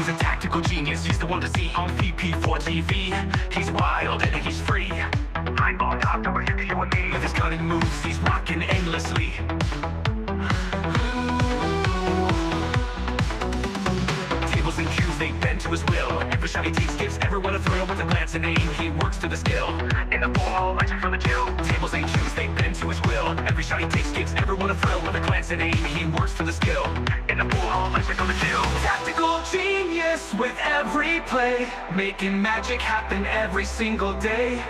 He's a tactical genius, he's the one to see on VP4TV. He's wild and he's free. Nine ball top number here to you and me. With his cunning moves, he's rocking endlessly. Tables and cues, they bend to his will. Every shot he takes gives everyone a thrill. With a glance and aim, he works to the skill. In the ball, lights from the chill. Tables and cues, they bend to his will. Every shot he takes gives everyone a thrill. With a glance and aim, he works to the skill. In the ball, lights from the chill. Tactical genius with every play, making magic happen every single day.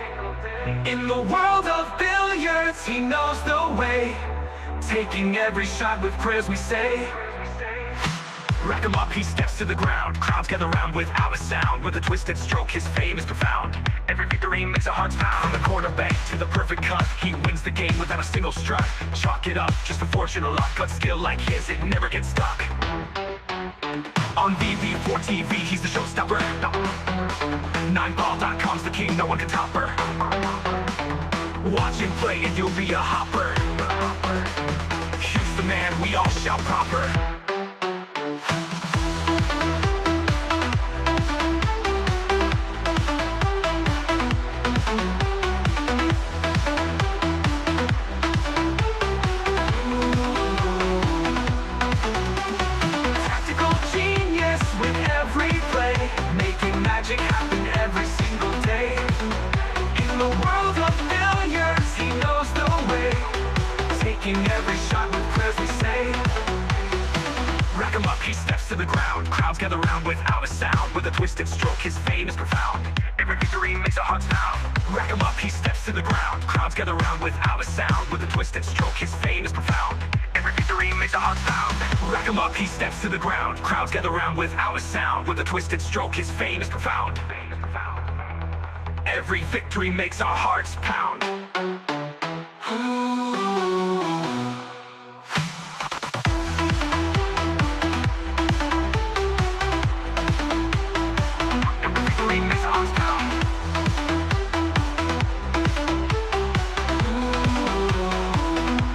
In the world of billiards, he knows the way, taking every shot with prayers we say. Rack him up, he steps to the ground. Crowds gather round without a sound. With a twisted stroke, his fame is profound. Every victory makes our hearts pound. From the corner bank to the perfect cut, he wins the game without a single strut. Chalk it up, just a fortune or luck, but skill like his, it never gets stuck. On VP4TV, he's the showstopper. 9ball.com's the king, no one can top her. Watch him play and you'll be a hopper. He's the man, we all shout proper. Magic happen every single day. In the world of billiards, he knows the way, taking every shot with prayers we say. Rack him up, he steps to the ground. Crowds gather round without a sound. With a twisted stroke, his fame is profound. Every victory makes our hearts pound. Rack him up, he steps to the ground. Crowds gather round without a sound. With a twisted stroke, his fame is profound. Every victory makes our hearts pound. Rack him up, he steps to the ground. Crowds gather round without a sound. With a twisted stroke, his fame is profound. Every victory makes our hearts pound. Every victory makes our hearts pound.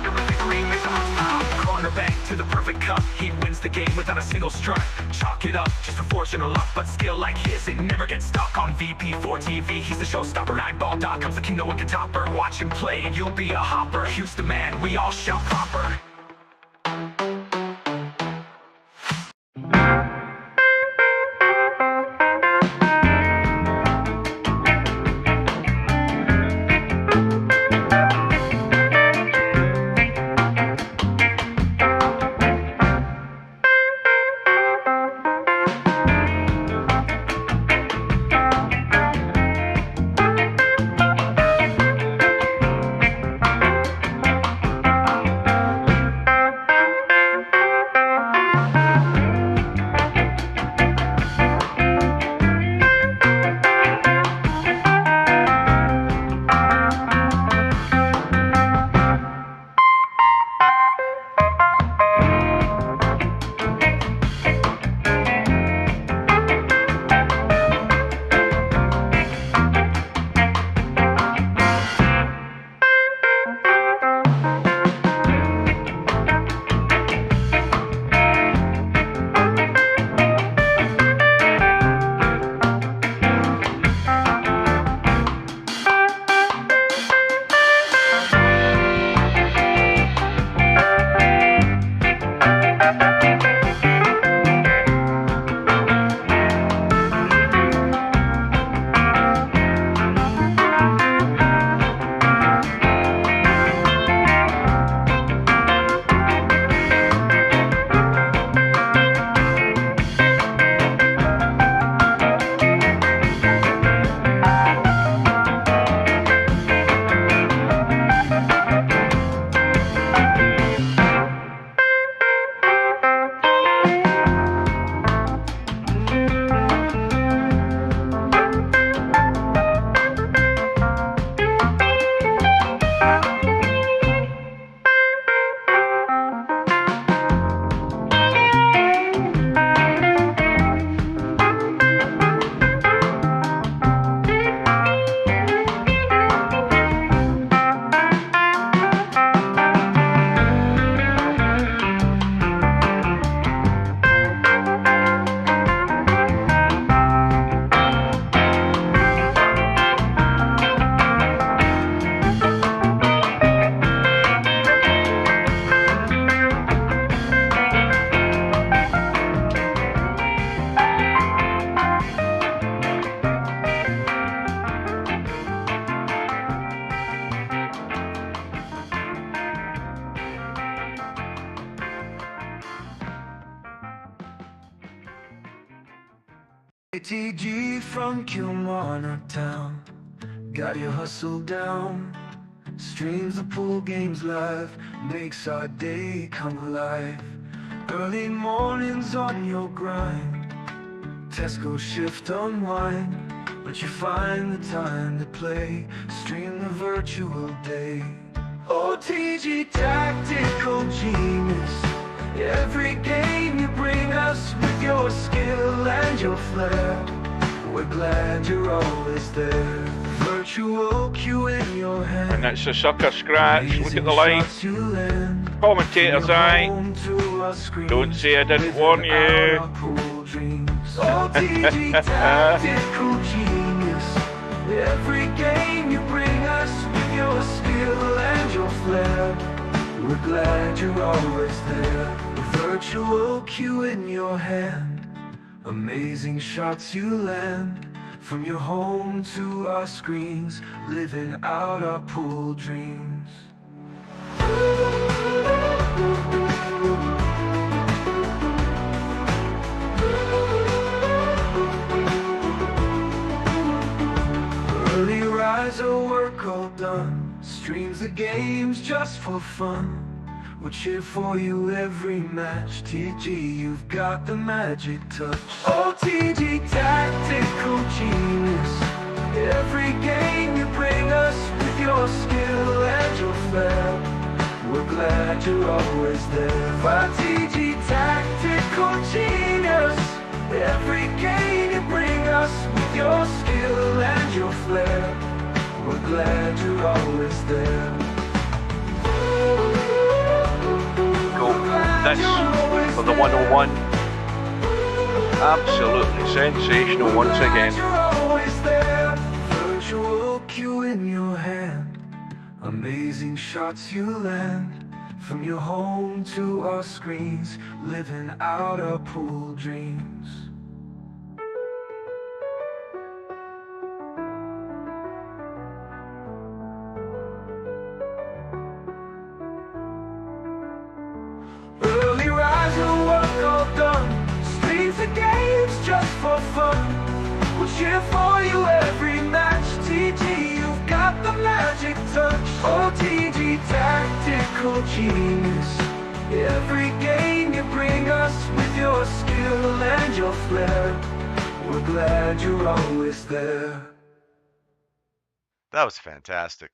Every victory makes our hearts pound. Corner bank to the perfect cup, he wins the game without a single strut. Chalk it up, just a fortune or luck, but skill like his, it never gets stuck. On VP4TV, he's the showstopper. 9ball.com's the king, no one can top her. Watch him play and you'll be a hopper. He's the man, we all shout proper. ATG from Kilmarnock town, got your hustle down. Streams the pool games live, makes our day come alive. Early mornings on your grind, Tesco shift unwind, but you find the time to play, stream the virtual day. OTG tactical genius, every game you bring us with your skill and your flair. We're glad you're always there. Virtual cue in your hand. And that's a sucker scratch. Look at the line. Commentator's eye. Don't say I didn't warn you. OTG tactical genius, every game you bring us with your skill and your flair. We're glad you're always there. Virtual cue in your hand, amazing shots you land. From your home to our screens, living out our pool dreams. Early riser, work all done, streams the games just for fun. We'll cheer for you every match. TG, you've got the magic touch. OTG tactical genius, every game you bring us with your skill and your flair. We're glad you're always there. OTG tactical genius, every game you bring us with your skill and your flair. We're glad you're always there. That's for the 101. Absolutely sensational once again. Virtual cue in your hand, amazing shots you land. From your home to our screens, living out our pool dreams. The games just for fun. We'll cheer for you every match. TG, you've got the magic touch. OTG tactical genius, every game you bring us with your skill and your flair. We're glad you're always there. That was fantastic.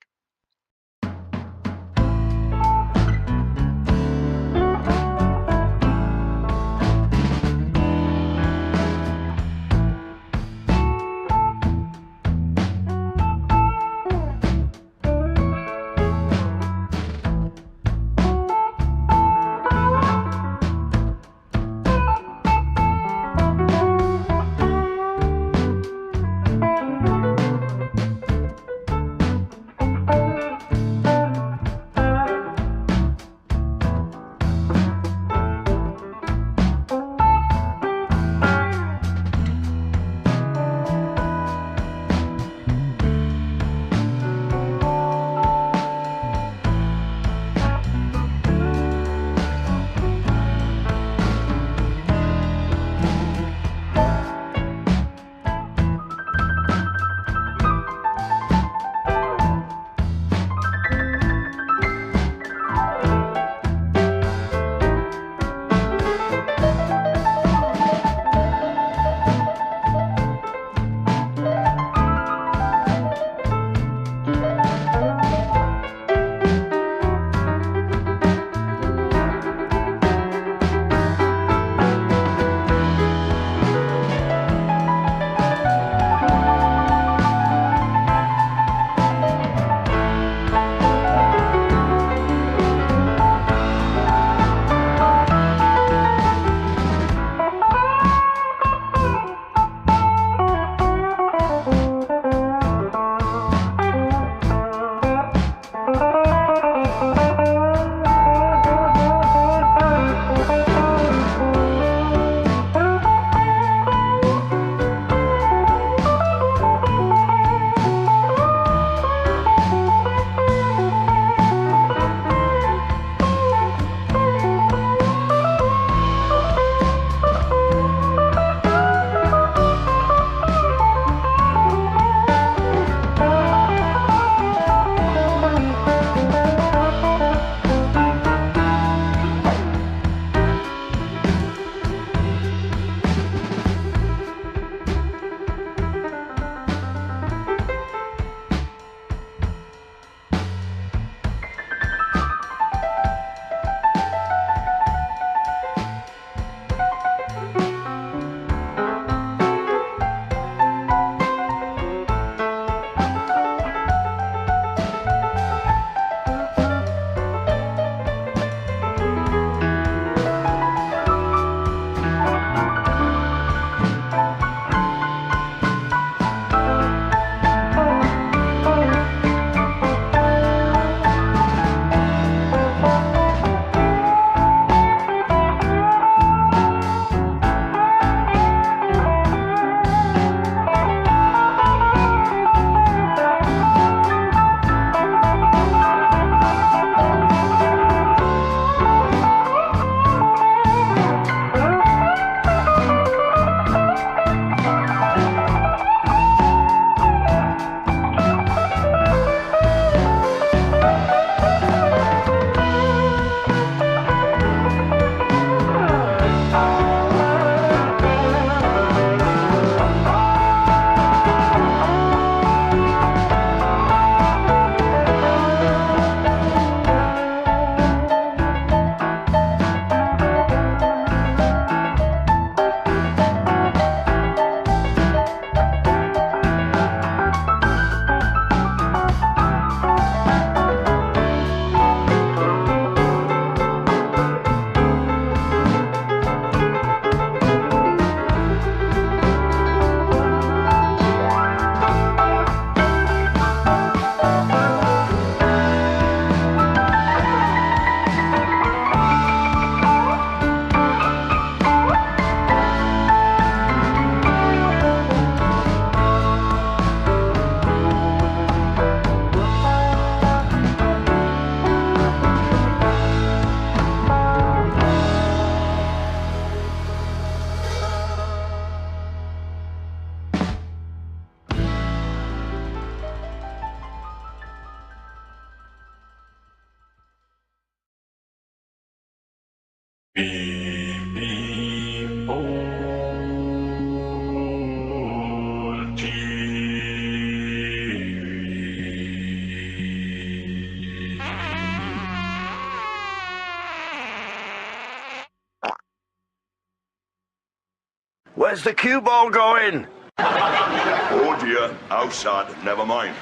Where's the cue ball going? Oh dear, outside, never mind.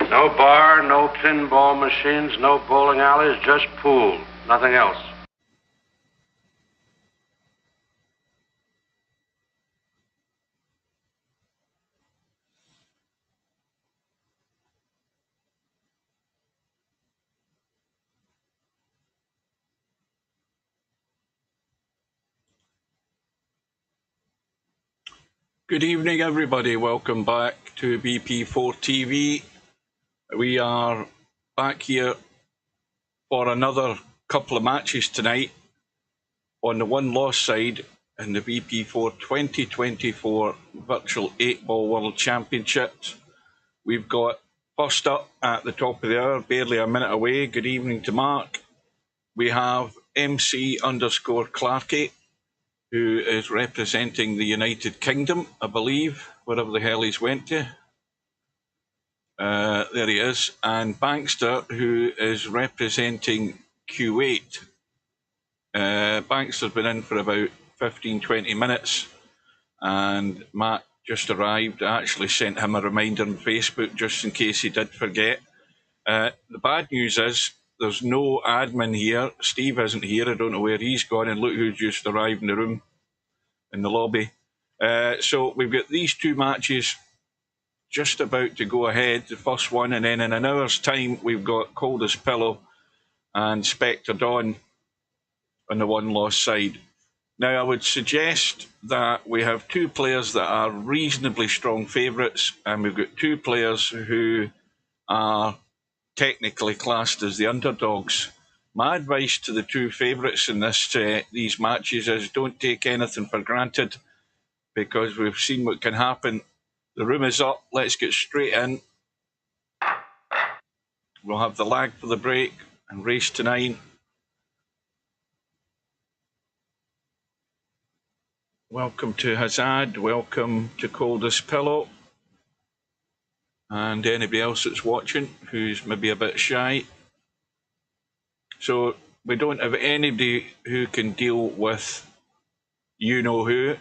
No bar, no pinball machines, no bowling alleys, just pool. Nothing else. Good evening, everybody. Welcome back to VP4TV. We are back here for another couple of matches tonight on the one-loss side in the VP4 2024 Virtual 8-Ball World Championships. We've got first up at the top of the hour, barely a minute away. Good evening to Mark. We have MC_Clarkey, who is representing the United Kingdom, I believe, wherever the hell he's went to. There he is. And Bankster, who is representing Kuwait. Bankster's been in for about 15-20 minutes, and Matt just arrived. I actually sent him a reminder on Facebook just in case he did forget. The bad news is there's no admin here. Steve isn't here. I don't know where he's gone, and look who's just arrived in the room, in the lobby. So we've got these two matches just about to go ahead, the first one, and then in an hour's time we've got Cold as Pillow and Spectre Dawn on the one-loss side. Now, I would suggest that we have two players that are reasonably strong favourites, and we've got two players who are technically classed as the underdogs. My advice to the two favourites in these matches is don't take anything for granted, because we've seen what can happen. The room is up. Let's get straight in. We'll have the lag for the break and race to 9. Welcome to Hazard. Welcome to Coldest Pillow. And anybody else that's watching who's maybe a bit shy. So we don't have anybody who can deal with you-know-who.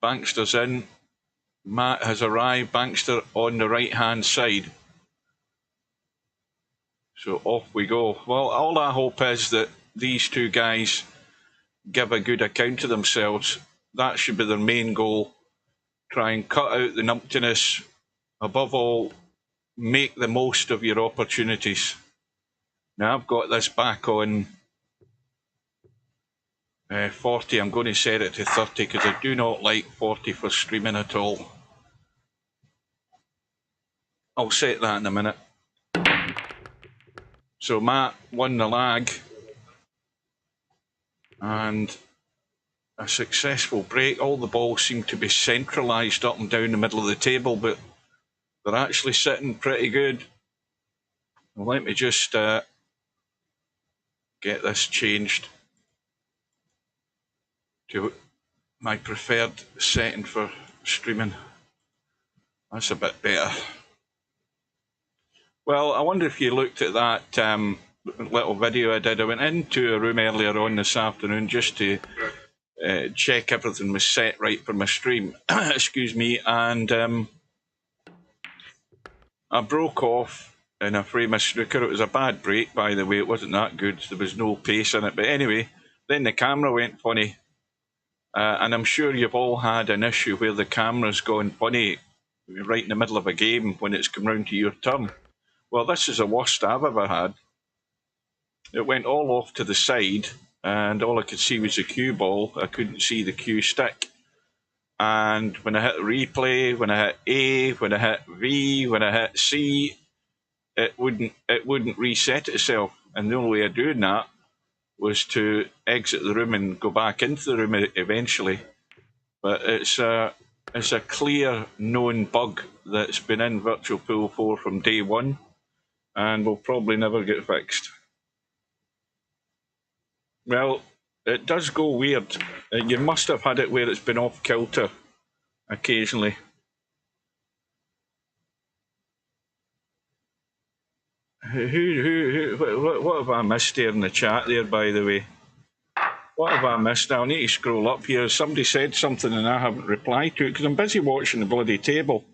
Bankster's in. Matt has arrived. Bankster on the right-hand side. So off we go. Well, all I hope is that these two guys give a good account of themselves. That should be their main goal. Try and cut out the numptiness. Above all, make the most of your opportunities. Now, I've got this back on 40. I'm going to set it to 30 because I do not like 40 for streaming at all. I'll set that in a minute. So Matt won the lag and a successful break. All the balls seem to be centralised up and down the middle of the table, but they're actually sitting pretty good. Well, let me just get this changed to my preferred setting for streaming. That's a bit better. Well, I wonder if you looked at that little video I did. I went into a room earlier on this afternoon just to check everything was set right for my stream. Excuse me. And I broke off in a frame of snooker. It was a bad break, by the way. It wasn't that good. There was no pace in it. But anyway, then the camera went funny. And I'm sure you've all had an issue where the camera's gone funny right in the middle of a game when it's come round to your turn. Well, this is the worst I've ever had. It went all off to the side, and all I could see was the cue ball. I couldn't see the cue stick. And when I hit replay, when I hit A, when I hit V, when I hit C, it wouldn't reset itself. And the only way of doing that was to exit the room and go back into the room eventually. But it's a clear known bug that's been in Virtual Pool 4 from day one, and will probably never get fixed. Well, It does go weird. You must have had it where it's been off kilter occasionally. What have I missed there in the chat there, by the way? What have I missed? I need to scroll up here. Somebody said something and I haven't replied to it because I'm busy watching the bloody table.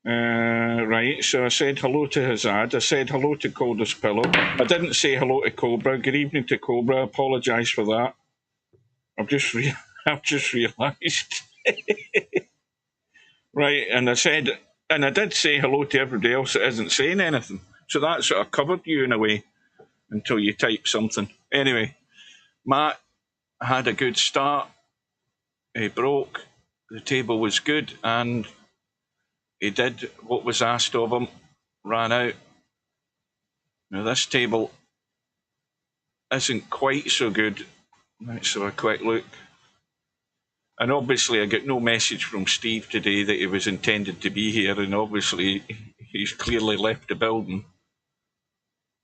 Right, so I said hello to Hazard. I said hello to Calder's Pillow. I didn't say hello to Cobra. Good evening to Cobra. I apologise for that. I've just realised. Right, and I did say hello to everybody else that isn't saying anything. So that sort of covered you in a way until you type something. Anyway, Matt had a good start. He broke. The table was good, and he did what was asked of him, ran out. Now this table isn't quite so good. Let's have a quick look. And obviously I got no message from Steve today that he was intended to be here, and obviously he's clearly left the building.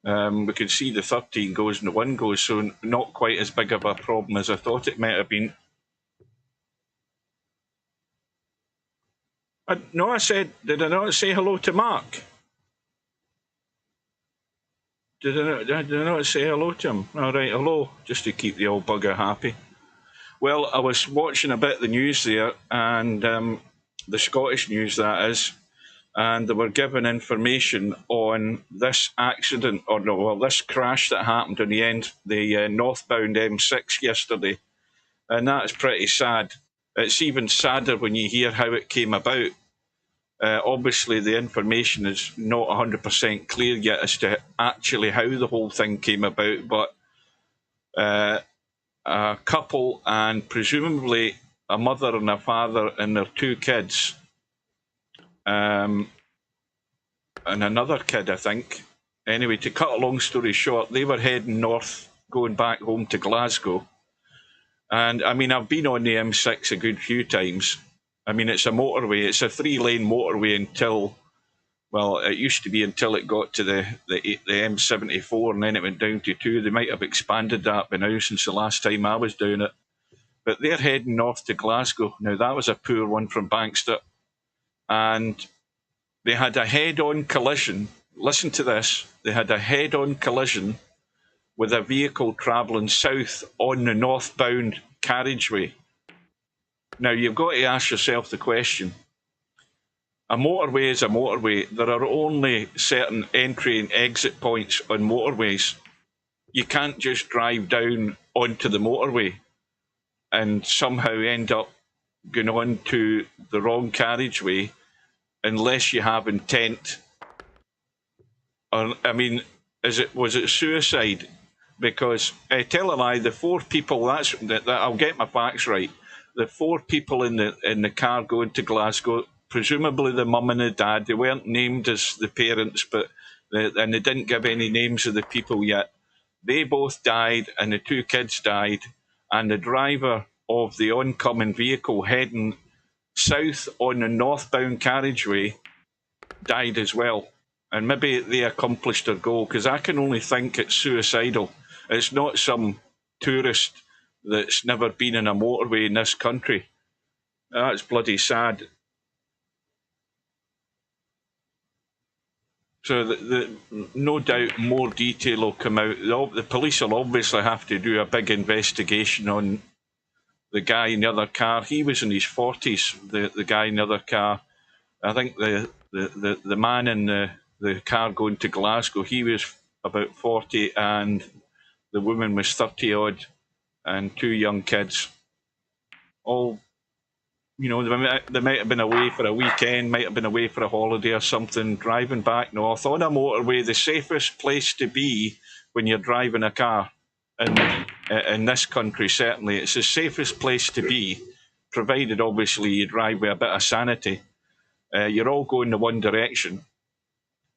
We could see the 13 goes and the 1 goes, so not quite as big of a problem as I thought it might have been. Did I not say hello to Mark? Did I not say hello to him? All right, hello, just to keep the old bugger happy. Well, I was watching a bit of the news there, and the Scottish news that is, and they were giving information on this accident, this crash that happened on the northbound M6 yesterday, and that is pretty sad. It's even sadder when you hear how it came about. Obviously, the information is not 100% clear yet as to actually how the whole thing came about, but a couple and presumably a mother and a father and their 2 kids, and another kid, I think. Anyway, to cut a long story short, they were heading north, going back home to Glasgow. And I mean, I've been on the M6 a good few times. I mean, it's a motorway. It's a 3-lane motorway until, well, it used to be until it got to the M74, and then it went down to 2. They might have expanded that by now since the last time I was doing it. But they're heading north to Glasgow. Now, that was a poor one from Bankster. And they had a head-on collision. Listen to this. They had a head-on collision with a vehicle travelling south on the northbound carriageway. Now, you've got to ask yourself the question. A motorway is a motorway. There are only certain entry and exit points on motorways. You can't just drive down onto the motorway and somehow end up going on to the wrong carriageway unless you have intent. Or, I mean, was it suicide? Because, tell a lie, the 4 people, I'll get my facts right. The 4 people in the car going to Glasgow, presumably the mum and the dad, they weren't named as the parents, and they didn't give any names of the people yet. They both died, and the 2 kids died, and the driver of the oncoming vehicle heading south on the northbound carriageway died as well. And maybe they accomplished their goal, because I can only think it's suicidal. It's not some tourist that's never been in a motorway in this country. That's bloody sad. So no doubt more detail will come out. The police will obviously have to do a big investigation on the guy in the other car. He was in his 40s, the guy in the other car. I think the man in the car going to Glasgow, he was about 40, and the woman was 30-odd, and 2 young kids. All, you know, they might have been away for a weekend, might have been away for a holiday or something, driving back north on a motorway, the safest place to be when you're driving a car. In this country, certainly, it's the safest place to be, provided, obviously, you drive with a bit of sanity. You're all going the one direction,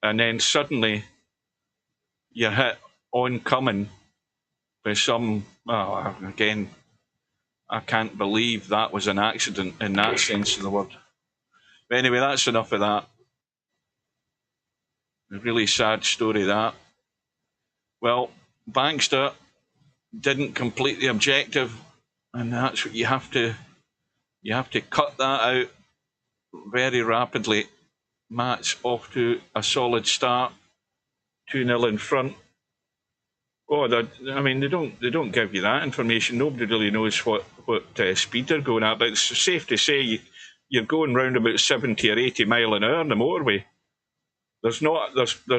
and then suddenly you're hit oncoming by some, again, I can't believe that was an accident in that sense of the word. But anyway, that's enough of that. A really sad story, that. Well, Bankster, didn't complete the objective, and that's what you have to cut that out very rapidly. Matt's off to a solid start, 2-0 in front. Oh, I mean, they don't give you that information. Nobody really knows what speed they're going at, but it's safe to say you're going round about 70 or 80 mile an hour on the motorway. There's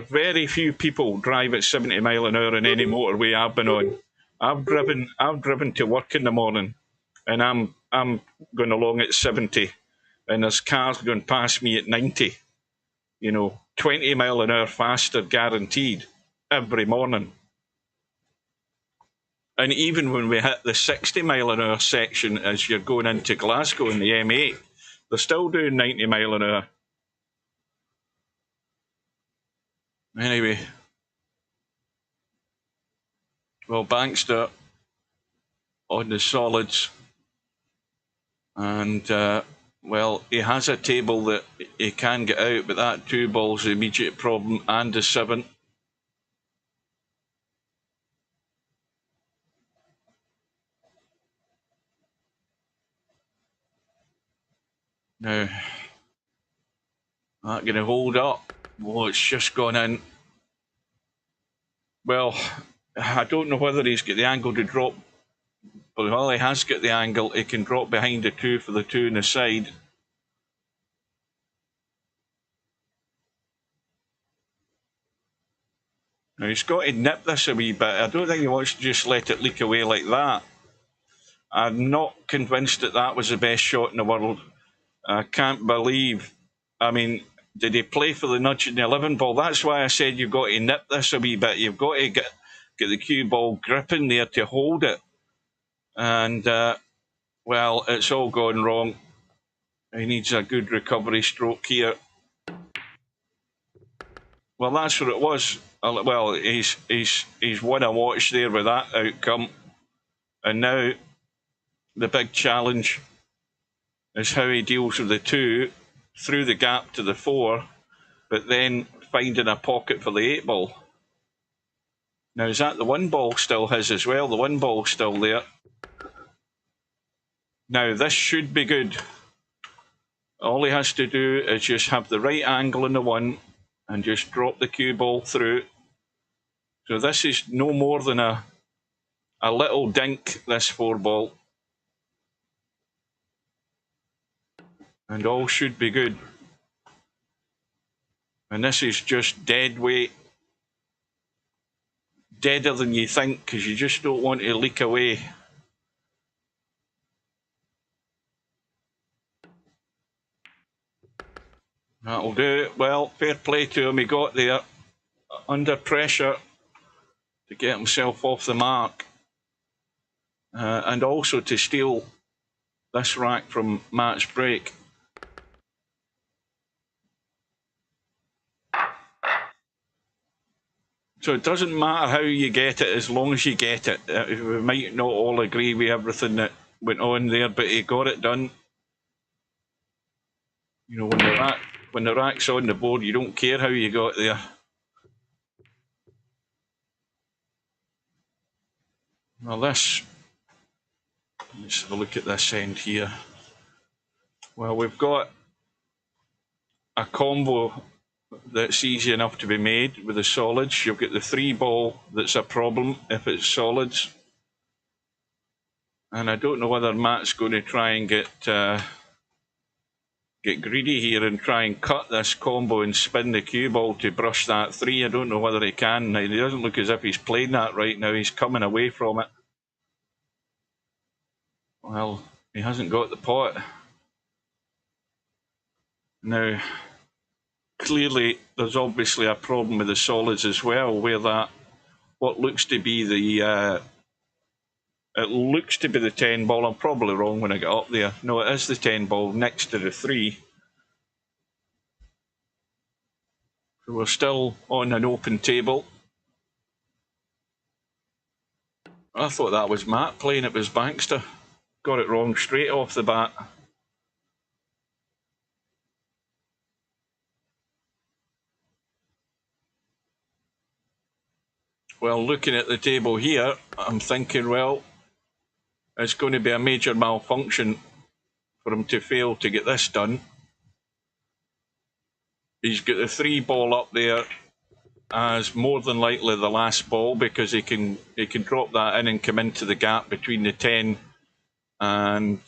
very few people drive at 70 mile an hour in any motorway I've been on. I've driven to work in the morning, and I'm going along at 70, and there's cars going past me at 90. 20 mile an hour faster guaranteed every morning. And even when we hit the 60 mile an hour section as you're going into Glasgow in the M8, they're still doing 90 mile an hour. Anyway, well, bankster on the solids, and well, he has a table that he can get out, but that 2 ball's the immediate problem, and the 7. Now, not going to hold up. Well, it's just gone in. Well, I don't know whether he's got the angle to drop, but while he has got the angle, he can drop behind the 2 for the 2 on the side. Now, he's got to nip this a wee bit. I don't think he wants to just let it leak away like that. I'm not convinced that was the best shot in the world. I can't believe, I mean, did he play for the nudge in the 11 ball? That's why I said you've got to nip this a wee bit. You've got to get the cue ball gripping there to hold it. And, well, it's all gone wrong. He needs a good recovery stroke here. Well, that's what it was. Well, he's won a watch there with that outcome. And now the big challenge is how he deals with the 2 through the gap to the 4, but then finding a pocket for the 8 ball. Now, is that the 1 ball still his as well? The 1 ball's still there. Now, this should be good. All he has to do is just have the right angle on the 1 and just drop the cue ball through. So this is no more than a little dink, this 4 ball. And all should be good. And this is just dead weight. Deader than you think, because you just don't want to leak away. That'll do it. Well, fair play to him. He got there under pressure to get himself off the mark. And also to steal this rack from Matt's break. So it doesn't matter how you get it as long as you get it. We might not all agree with everything that went on there, but he got it done. When the rack's on the board, you don't care how you got there. Well, let's have a look at this end here. Well, we've got a combo that's easy enough to be made with the solids. You've got the 3 ball that's a problem if it's solids. And I don't know whether Matt's going to try and get greedy here and try and cut this combo and spin the cue ball to brush that 3. I don't know whether he can. Now, he doesn't look as if he's playing that right now. He's coming away from it. Well, he hasn't got the pot. Now, clearly, there's obviously a problem with the solids as well, where that, what looks to be the, it looks to be the 10 ball. I'm probably wrong when I get up there. No, it is the 10 ball next to the 3. So we're still on an open table. I thought that was Matt playing, it was Bankster. Got it wrong straight off the bat. well, looking at the table here, I'm thinking, well, it's going to be a major malfunction for him to fail to get this done. He's got the 3 ball up there as more than likely the last ball, because he can drop that in and come into the gap between the 10 and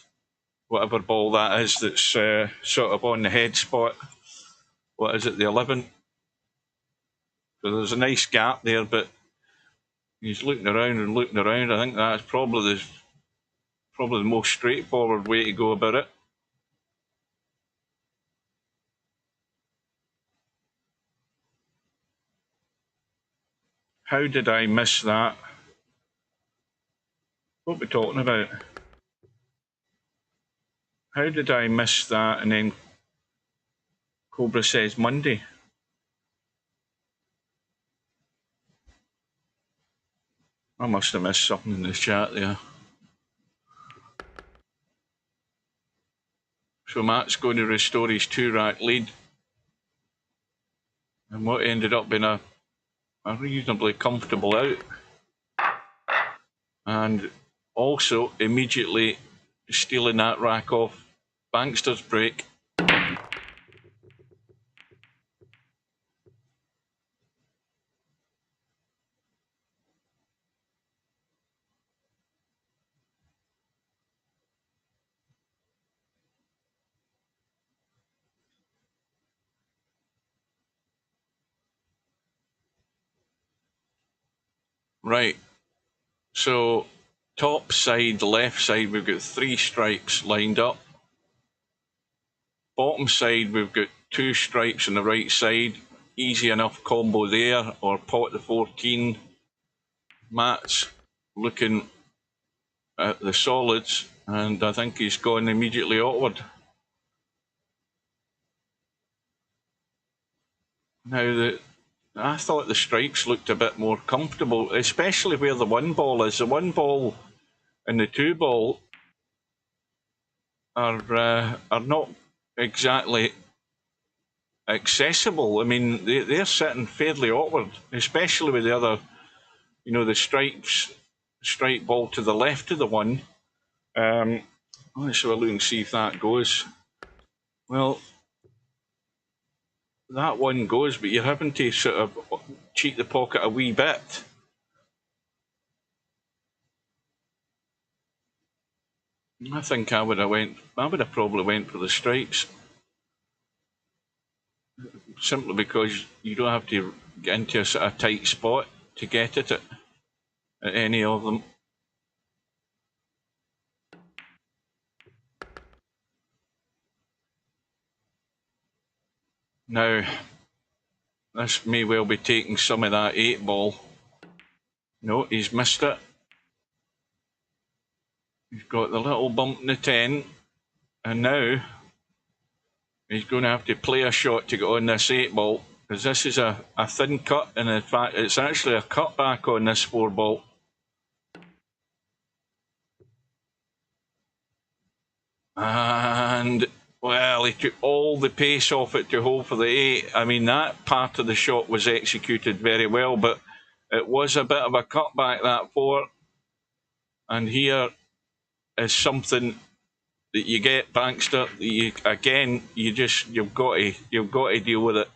whatever ball that is that's sort of on the head spot. What is it, the 11? So there's a nice gap there, but he's looking around and looking around. I think that's probably the most straightforward way to go about it. How did I miss that? What are we talking about? How did I miss that? And then Cobra says Monday. I must have missed something in the chat there. So Matt's going to restore his 2-rack lead. And what ended up being a reasonably comfortable out. And also immediately stealing that rack off Bankster's break. Right, so top side, left side, we've got 3 stripes lined up. Bottom side, we've got 2 stripes on the right side. Easy enough combo there, or pot the 14. Matt's looking at the solids, and I think he's gone immediately outward. Now, I thought the stripes looked a bit more comfortable, especially where the 1 ball is. The 1 ball and the 2 ball are not exactly accessible. I mean, they're sitting fairly awkward, especially with the other, you know, the stripe ball to the left of the 1. Let's have a look and see if that goes. Well, that 1 goes, but you're having to sort of cheat the pocket a wee bit. I think I would have probably went for the stripes. Simply because you don't have to get into a sort of tight spot to get at any of them. Now, this may well be taking some of that 8 ball. No, he's missed it. He's got the little bump in the 10, and now he's going to have to play a shot to get on this 8 ball, because this is a thin cut, and in fact it's actually a cutback on this 4 ball. And well, he took all the pace off it to hold for the 8. I mean, that part of the shot was executed very well, but it was a bit of a cutback, that 4. And here is something that you get, Bankster. You've got to deal with it.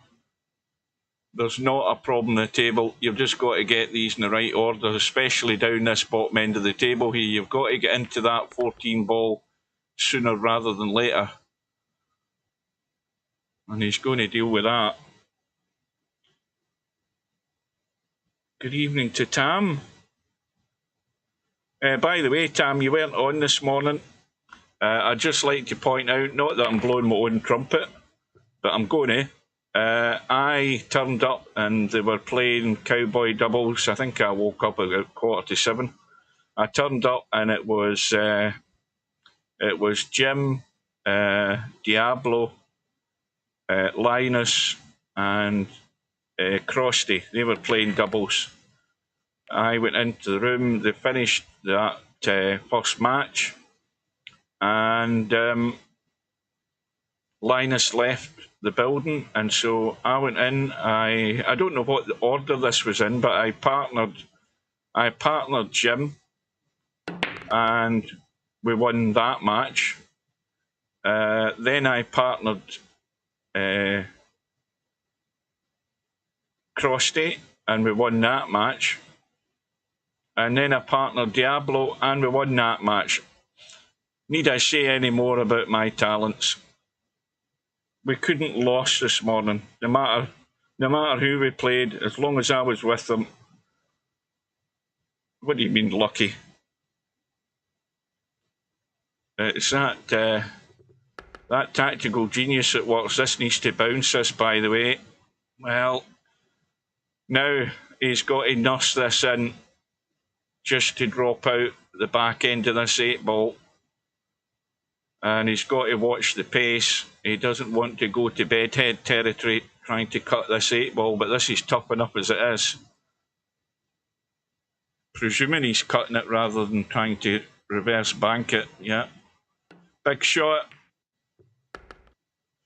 There's not a problem in the table. You've just got to get these in the right order, especially down this bottom end of the table here. You've got to get into that 14 ball sooner rather than later. And he's going to deal with that. Good evening to Tam. By the way, Tam, you weren't on this morning. I'd just like to point out, not that I'm blowing my own trumpet, but I'm going to. I turned up and they were playing cowboy doubles. I think I woke up at 6:45. I turned up and it was Jim, Diablo, Linus, and Crosty. They were playing doubles. I went into the room. They finished that first match, and Linus left the building, and so I went in. I don't know what the order this was in, but I partnered Jim, and we won that match. Then I partnered Crosty, and we won that match. And then I partnered Diablo, and we won that match. Need I say any more about my talents? We couldn't lose this morning, no matter who we played, as long as I was with them. What do you mean lucky? It's that tactical genius that works. This needs to bounce this, by the way. Well, now he's got to nurse this in just to drop out the back end of this 8-ball. And he's got to watch the pace. He doesn't want to go to bedhead territory trying to cut this 8-ball, but this is tough enough as it is. Presuming he's cutting it rather than trying to reverse bank it. Yeah. Big shot.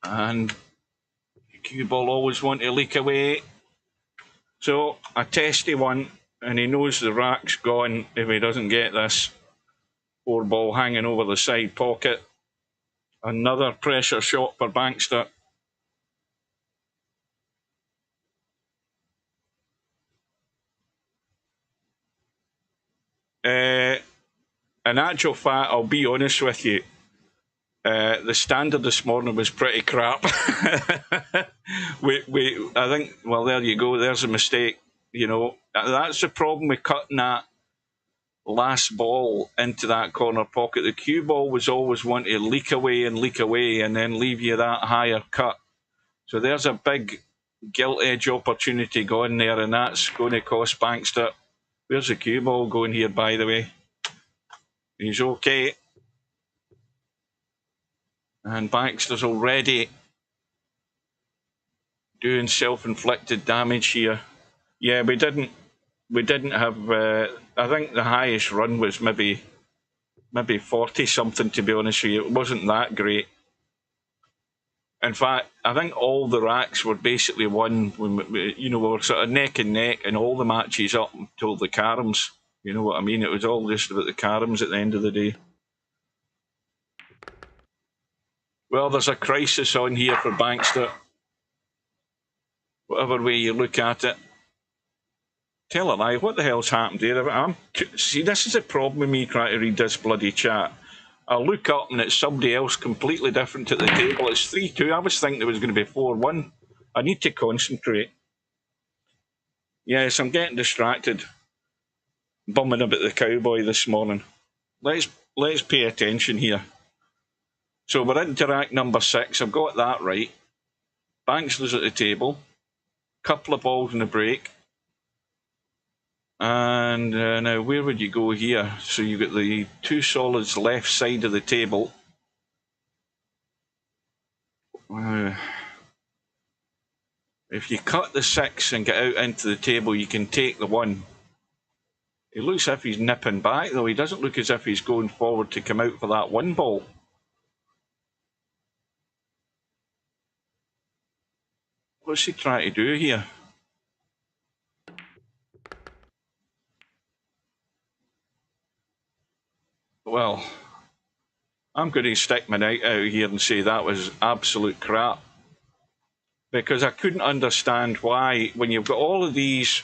And the cue ball always want to leak away. So a testy one, and he knows the rack's gone if he doesn't get this 4-ball hanging over the side pocket. Another pressure shot for Bankster. In actual fact, I'll be honest with you, the standard this morning was pretty crap. I think, well, there you go. There's a mistake. You know, that's the problem with cutting that last ball into that corner pocket. The cue ball was always wanting to leak away and then leave you that higher cut. So there's a big gilt edge opportunity going there, and that's going to cost Bankster. Where's the cue ball going here, by the way? He's okay. And Bankster's already doing self-inflicted damage here. Yeah, we didn't have. I think the highest run was maybe 40-something, to be honest with you. It wasn't that great. In fact, I think all the racks were basically won when we were sort of neck and neck in all the matches up until the caroms. You know what I mean? It was all just about the caroms at the end of the day. Well, there's a crisis on here for Bankster. Whatever way you look at it. Tell a lie, what the hell's happened here? See, this is a problem with me trying to read this bloody chat. I look up and it's somebody else completely different at the table. It's 3-2. I was thinking it was going to be 4-1. I need to concentrate. Yes, I'm getting distracted. Bumming about the cowboy this morning. Let's pay attention here. So we're into rack number 6. I've got that right. Bankster's at the table. Couple of balls in the break. And now where would you go here? So you've got the 2 solids left side of the table. If you cut the 6 and get out into the table, you can take the 1. He looks as if he's nipping back, though. He doesn't look as if he's going forward to come out for that 1 ball. What's he trying to do here? Well, I'm going to stick my neck out here and say that was absolute crap. Because I couldn't understand why, when you've got all of these,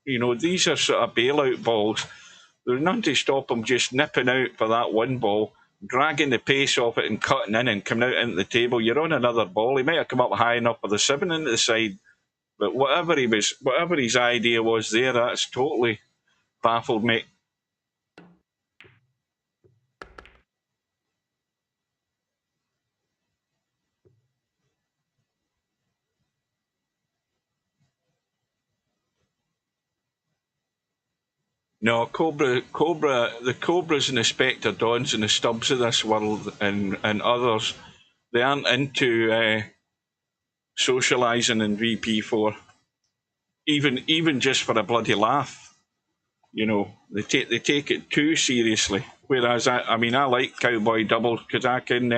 these are sort of bailout balls, there's none to stop him just nipping out for that 1 ball, dragging the pace off it and cutting in and coming out into the table. You're on another ball. He might have come up high enough for the 7 into the side, but whatever his idea was there, that's totally baffled me. No, the Cobras and the Spectre Dons and the Stubbs of this world and others, they aren't into socialising in VP4. Even just for a bloody laugh. They take it too seriously. Whereas I like cowboy doubles because I can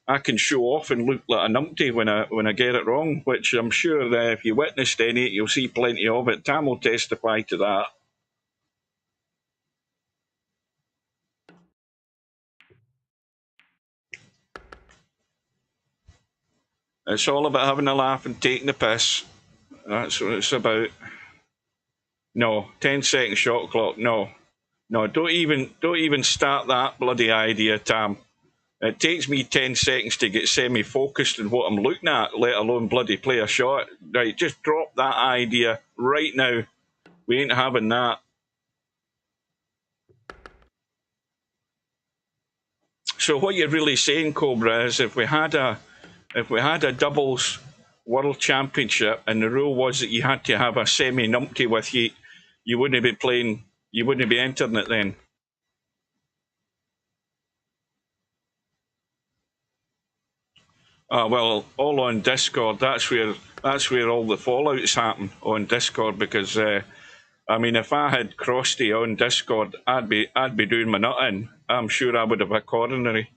I can show off and look like a numpty when I get it wrong, which I'm sure if you witnessed any, you'll see plenty of it. Tam will testify to that. It's all about having a laugh and taking the piss. That's what it's about. No, 10-second shot clock. No, don't even start that bloody idea, Tam. It takes me 10 seconds to get semi-focused in what I'm looking at, let alone bloody play a shot. Right, just drop that idea right now. We ain't having that. So what you're really saying, Cobra, is if we had a doubles world championship and the rule was that you had to have a semi-numpty with you, you wouldn't be playing, you wouldn't be entering it then. Well, all on Discord. That's where all the fallouts happen on Discord, because I mean, if I had Crosty on Discord, I'd be doing my nut in. I'm sure I would have a coronary.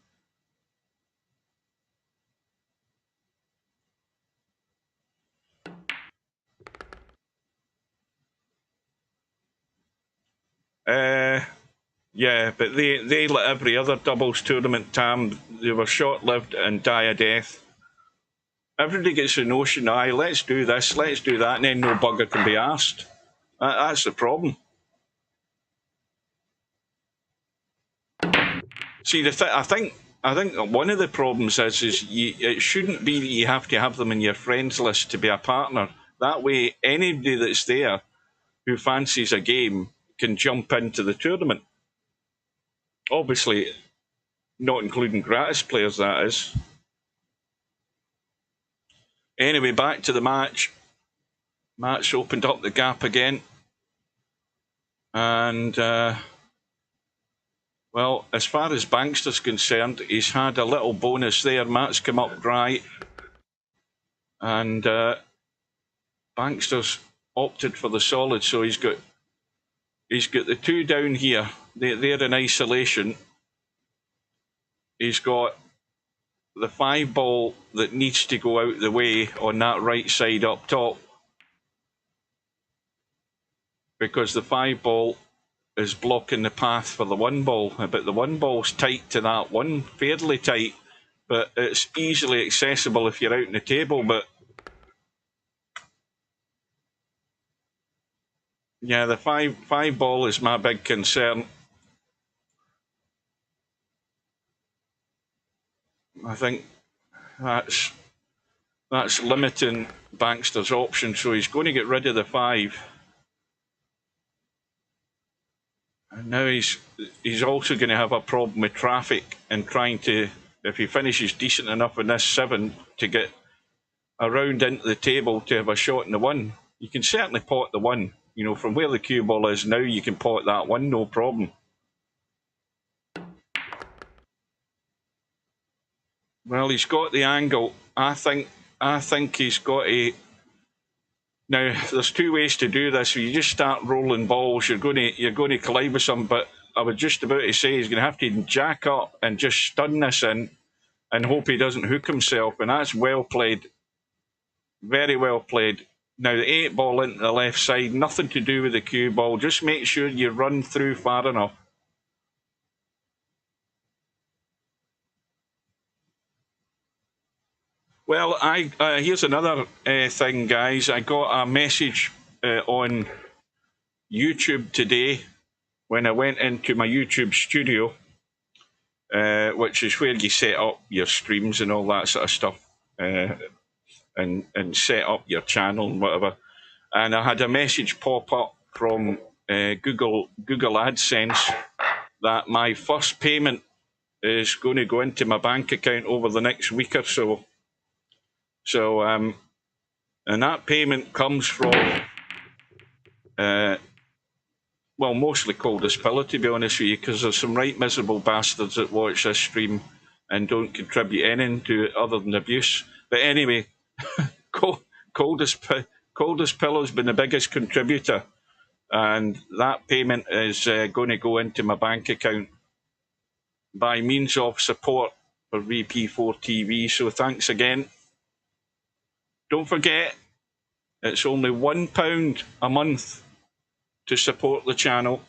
Yeah, but they like every other doubles tournament, Tam, they were short-lived and die a death. Everybody gets the notion, aye, let's do this, let's do that, and then no bugger can be asked. That's the problem. See, I think one of the problems is it shouldn't be that you have to have them in your friends list to be a partner. That way, anybody that's there who fancies a game can jump into the tournament. Obviously, not including gratis players, that is. Anyway, back to the match. Match opened up the gap again. And, well, as far as Bankster's concerned, he's had a little bonus there. Matt's come up dry. And Bankster's opted for the solid, so he's got the two down here. They're in isolation. He's got the 5 ball that needs to go out the way on that right side up top, because the 5 ball is blocking the path for the 1 ball. But the 1 ball's tight to that one, fairly tight, but it's easily accessible if you're out on the table. But yeah, the 5 ball is my big concern. I think that's limiting Bankster's options, so he's going to get rid of the 5. And now he's also going to have a problem with traffic and trying to, if he finishes decent enough in this 7, to get around into the table to have a shot in the 1. You can certainly pot the 1. You know, from where the cue ball is now, you can pot that 1, no problem. Well, he's got the angle. I think he's got a. Now, there's 2 ways to do this. If you just start rolling balls, you're going to collide with some. But I was just about to say he's going to have to jack up and just stun this in, and hope he doesn't hook himself. And that's well played, very well played. Now the 8 ball into the left side, nothing to do with the cue ball. Just make sure you run through far enough. Well, here's another thing, guys. I got a message on YouTube today when I went into my YouTube studio, which is where you set up your streams and all that sort of stuff, and set up your channel and whatever. And I had a message pop up from Google AdSense that my first payment is going to go into my bank account over the next week or so. So, and that payment comes from, well, mostly Coldest Pillow, to be honest with you, because there's some right miserable bastards that watch this stream and don't contribute anything to it other than abuse. But anyway, Coldest Pillow's been the biggest contributor, and that payment is going to go into my bank account by means of support for VP4TV. So thanks again. Don't forget, it's only £1 a month to support the channel.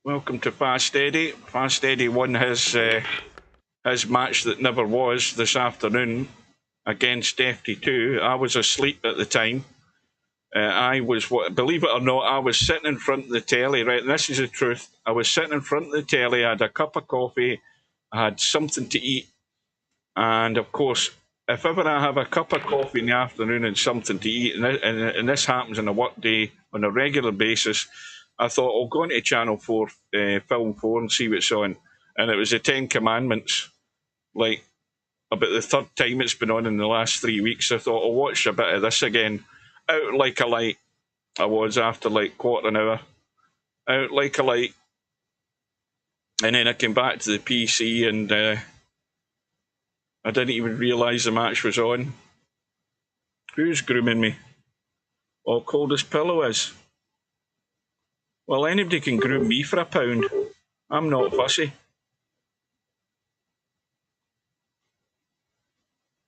Welcome to Fast Eddie. Fast Eddie won his match that never was this afternoon against FT2. I was asleep at the time. I was, believe it or not, I was sitting in front of the telly, right? And this is the truth. I was sitting in front of the telly, I had a cup of coffee, I had something to eat. And of course, if ever I have a cup of coffee in the afternoon and something to eat, and this happens on a work day on a regular basis, I thought I'll go into Channel 4, Film 4 and see what's on. And it was the 10 Commandments, like about the third time it's been on in the last 3 weeks. I thought I'll watch a bit of this again. Out like a light, I was after like quarter an hour. Out like a light. And then I came back to the PC and I didn't even realise the match was on. Who's grooming me? Oh, Coldest Pillow is. Well, anybody can groom me for £1. I'm not fussy.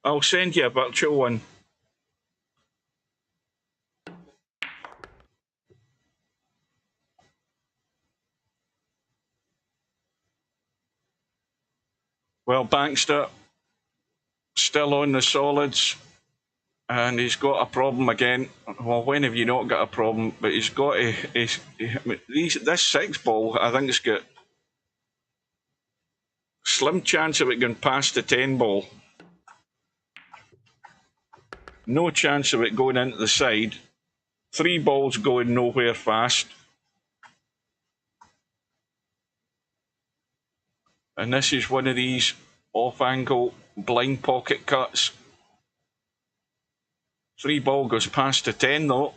I'll send you a virtual one. Well, Bankster, still on the solids, and he's got a problem again. Well, when have you not got a problem? But he's got this 6 ball, I think it's got slim chance of it going past the 10 ball. No chance of it going into the side. 3 balls going nowhere fast. And this is one of these off-angle blind pocket cuts. 3 ball goes past the 10 though.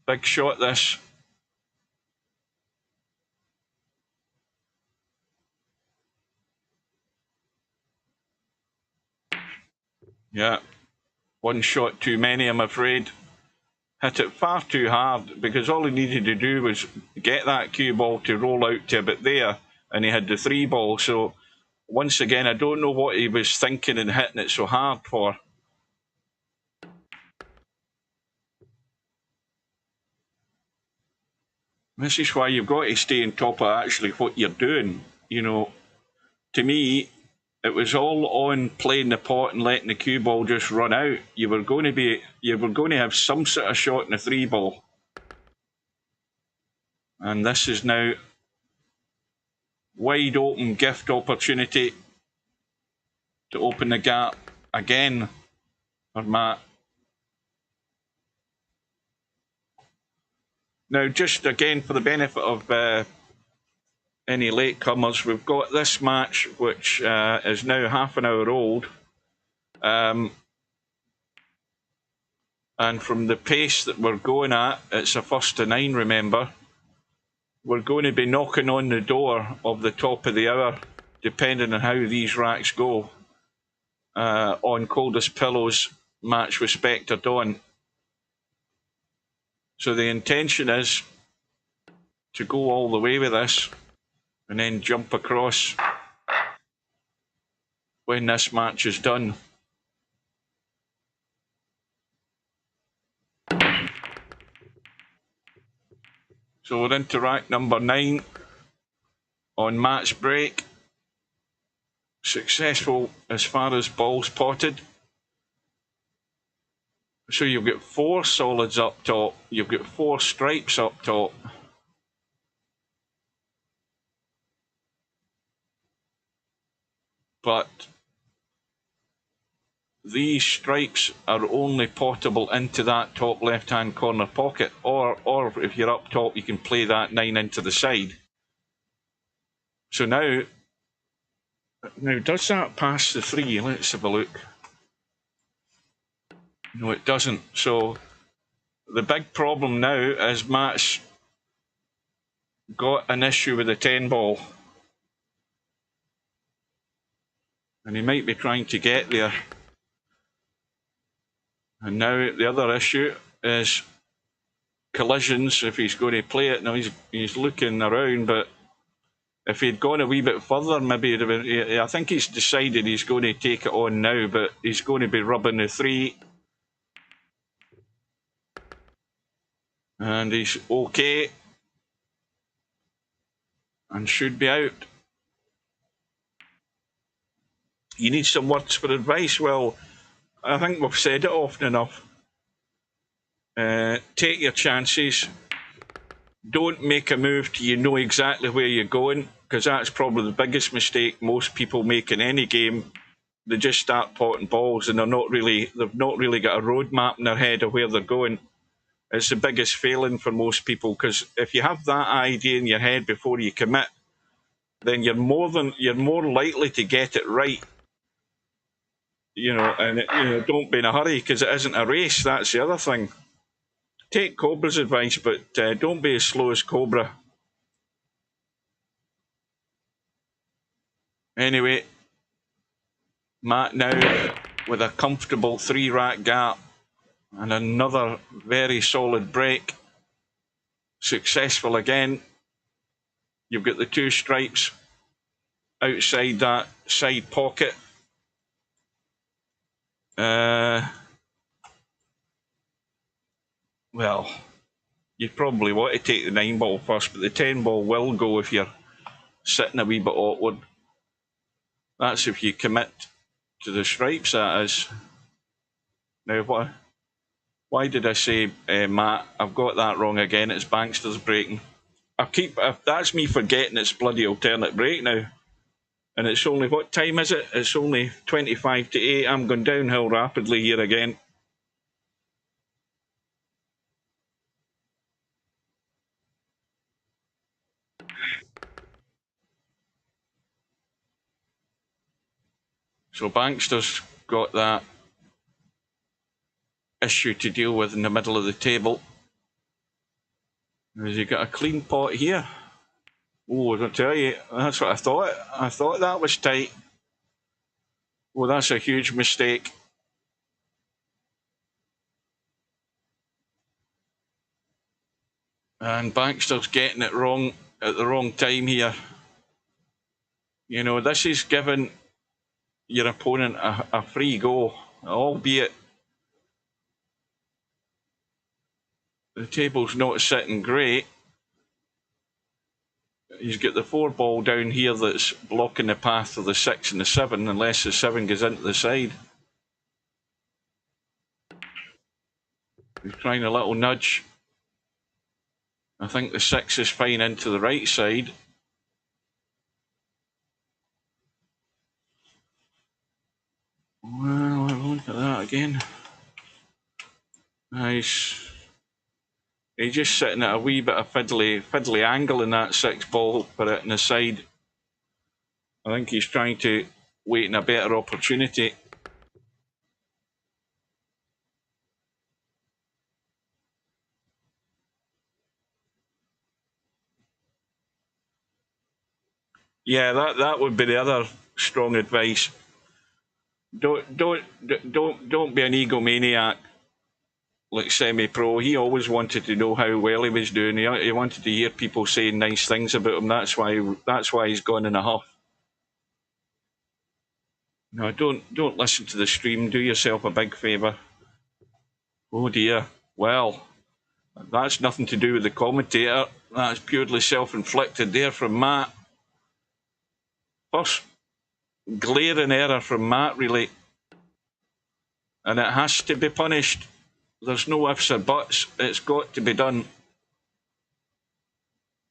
Big shot this. Yeah, 1 shot too many, I'm afraid. Hit it far too hard because all he needed to do was get that cue ball to roll out to about there, and he had the 3 ball. So once again, I don't know what he was thinking and hitting it so hard for. This is why you've got to stay on top of actually what you're doing. You know, to me, it was all on playing the pot and letting the cue ball just run out. You were going to have some sort of shot in the 3 ball. And this is now wide open gift opportunity to open the gap again for Matt. Now, just again for the benefit of any latecomers, we've got this match which is now half an hour old. And from the pace that we're going at, it's a first to 9, remember. We're going to be knocking on the door of the top of the hour, depending on how these racks go, on Coldest Pillow's match with Spectre Dawn. So the intention is to go all the way with this and then jump across when this match is done. So we're into rack number 9 on Matt's break. Successful as far as balls potted. So you've got 4 solids up top, you've got 4 stripes up top. But these stripes are only potable into that top left-hand corner pocket, or if you're up top, you can play that 9 into the side. So now does that pass the 3? Let's have a look. No, it doesn't. So the big problem now is Matt's got an issue with the 10 ball. And he might be trying to get there. And now the other issue is collisions if he's going to play it. Now he's looking around, but if he'd gone a wee bit further, maybe it'd have been, I think he's decided he's going to take it on now, but he's going to be rubbing the 3. And he's okay. And should be out. You need some words for advice. Well, I think we've said it often enough. Take your chances. Don't make a move till you know exactly where you're going, because that's probably the biggest mistake most people make in any game. They just start potting balls and they've not really got a roadmap in their head of where they're going. It's the biggest failing for most people, because if you have that idea in your head before you commit, then you're more likely to get it right. And don't be in a hurry, because it isn't a race. That's the other thing. Take Cobra's advice, but don't be as slow as Cobra. Anyway, Matt now with a comfortable 3-rack gap and another very solid break. Successful again. You've got the 2 stripes outside that side pocket. Well, you probably want to take the 9 ball first, but the 10 ball will go if you're sitting a wee bit awkward. That's if you commit to the stripes, that is. Now, why did I say Matt? I've got that wrong again. It's banksters breaking. That's me forgetting it's bloody alternate break now. And it's only, what time is it? It's only 25 to 8. I'm going downhill rapidly here again. So Bankster's got that issue to deal with in the middle of the table. Has he got a clean pot here? Oh, I'll tell you, that's what I thought. I thought that was tight. Well, that's a huge mistake. And Bankster's getting it wrong at the wrong time here. You know, this is giving your opponent a free go, albeit the table's not sitting great. He's got the 4 ball down here that's blocking the path of the 6 and the 7, unless the 7 goes into the side. He's trying a little nudge. I think the 6 is fine into the right side. Well, have a look at that again. Nice. He's just sitting at a wee bit of fiddly angle in that 6 ball for it in the side. I think he's trying to wait in a better opportunity. Yeah, that would be the other strong advice. Don't be an egomaniac like semi-pro. He always wanted to know how well he was doing. He wanted to hear people saying nice things about him. That's why he's gone in a huff. No, don't listen to the stream. Do yourself a big favour. Oh dear. Well, that's nothing to do with the commentator. That's purely self-inflicted there from Matt. First glaring error from Matt, really. And it has to be punished. There's no ifs or buts. It's got to be done.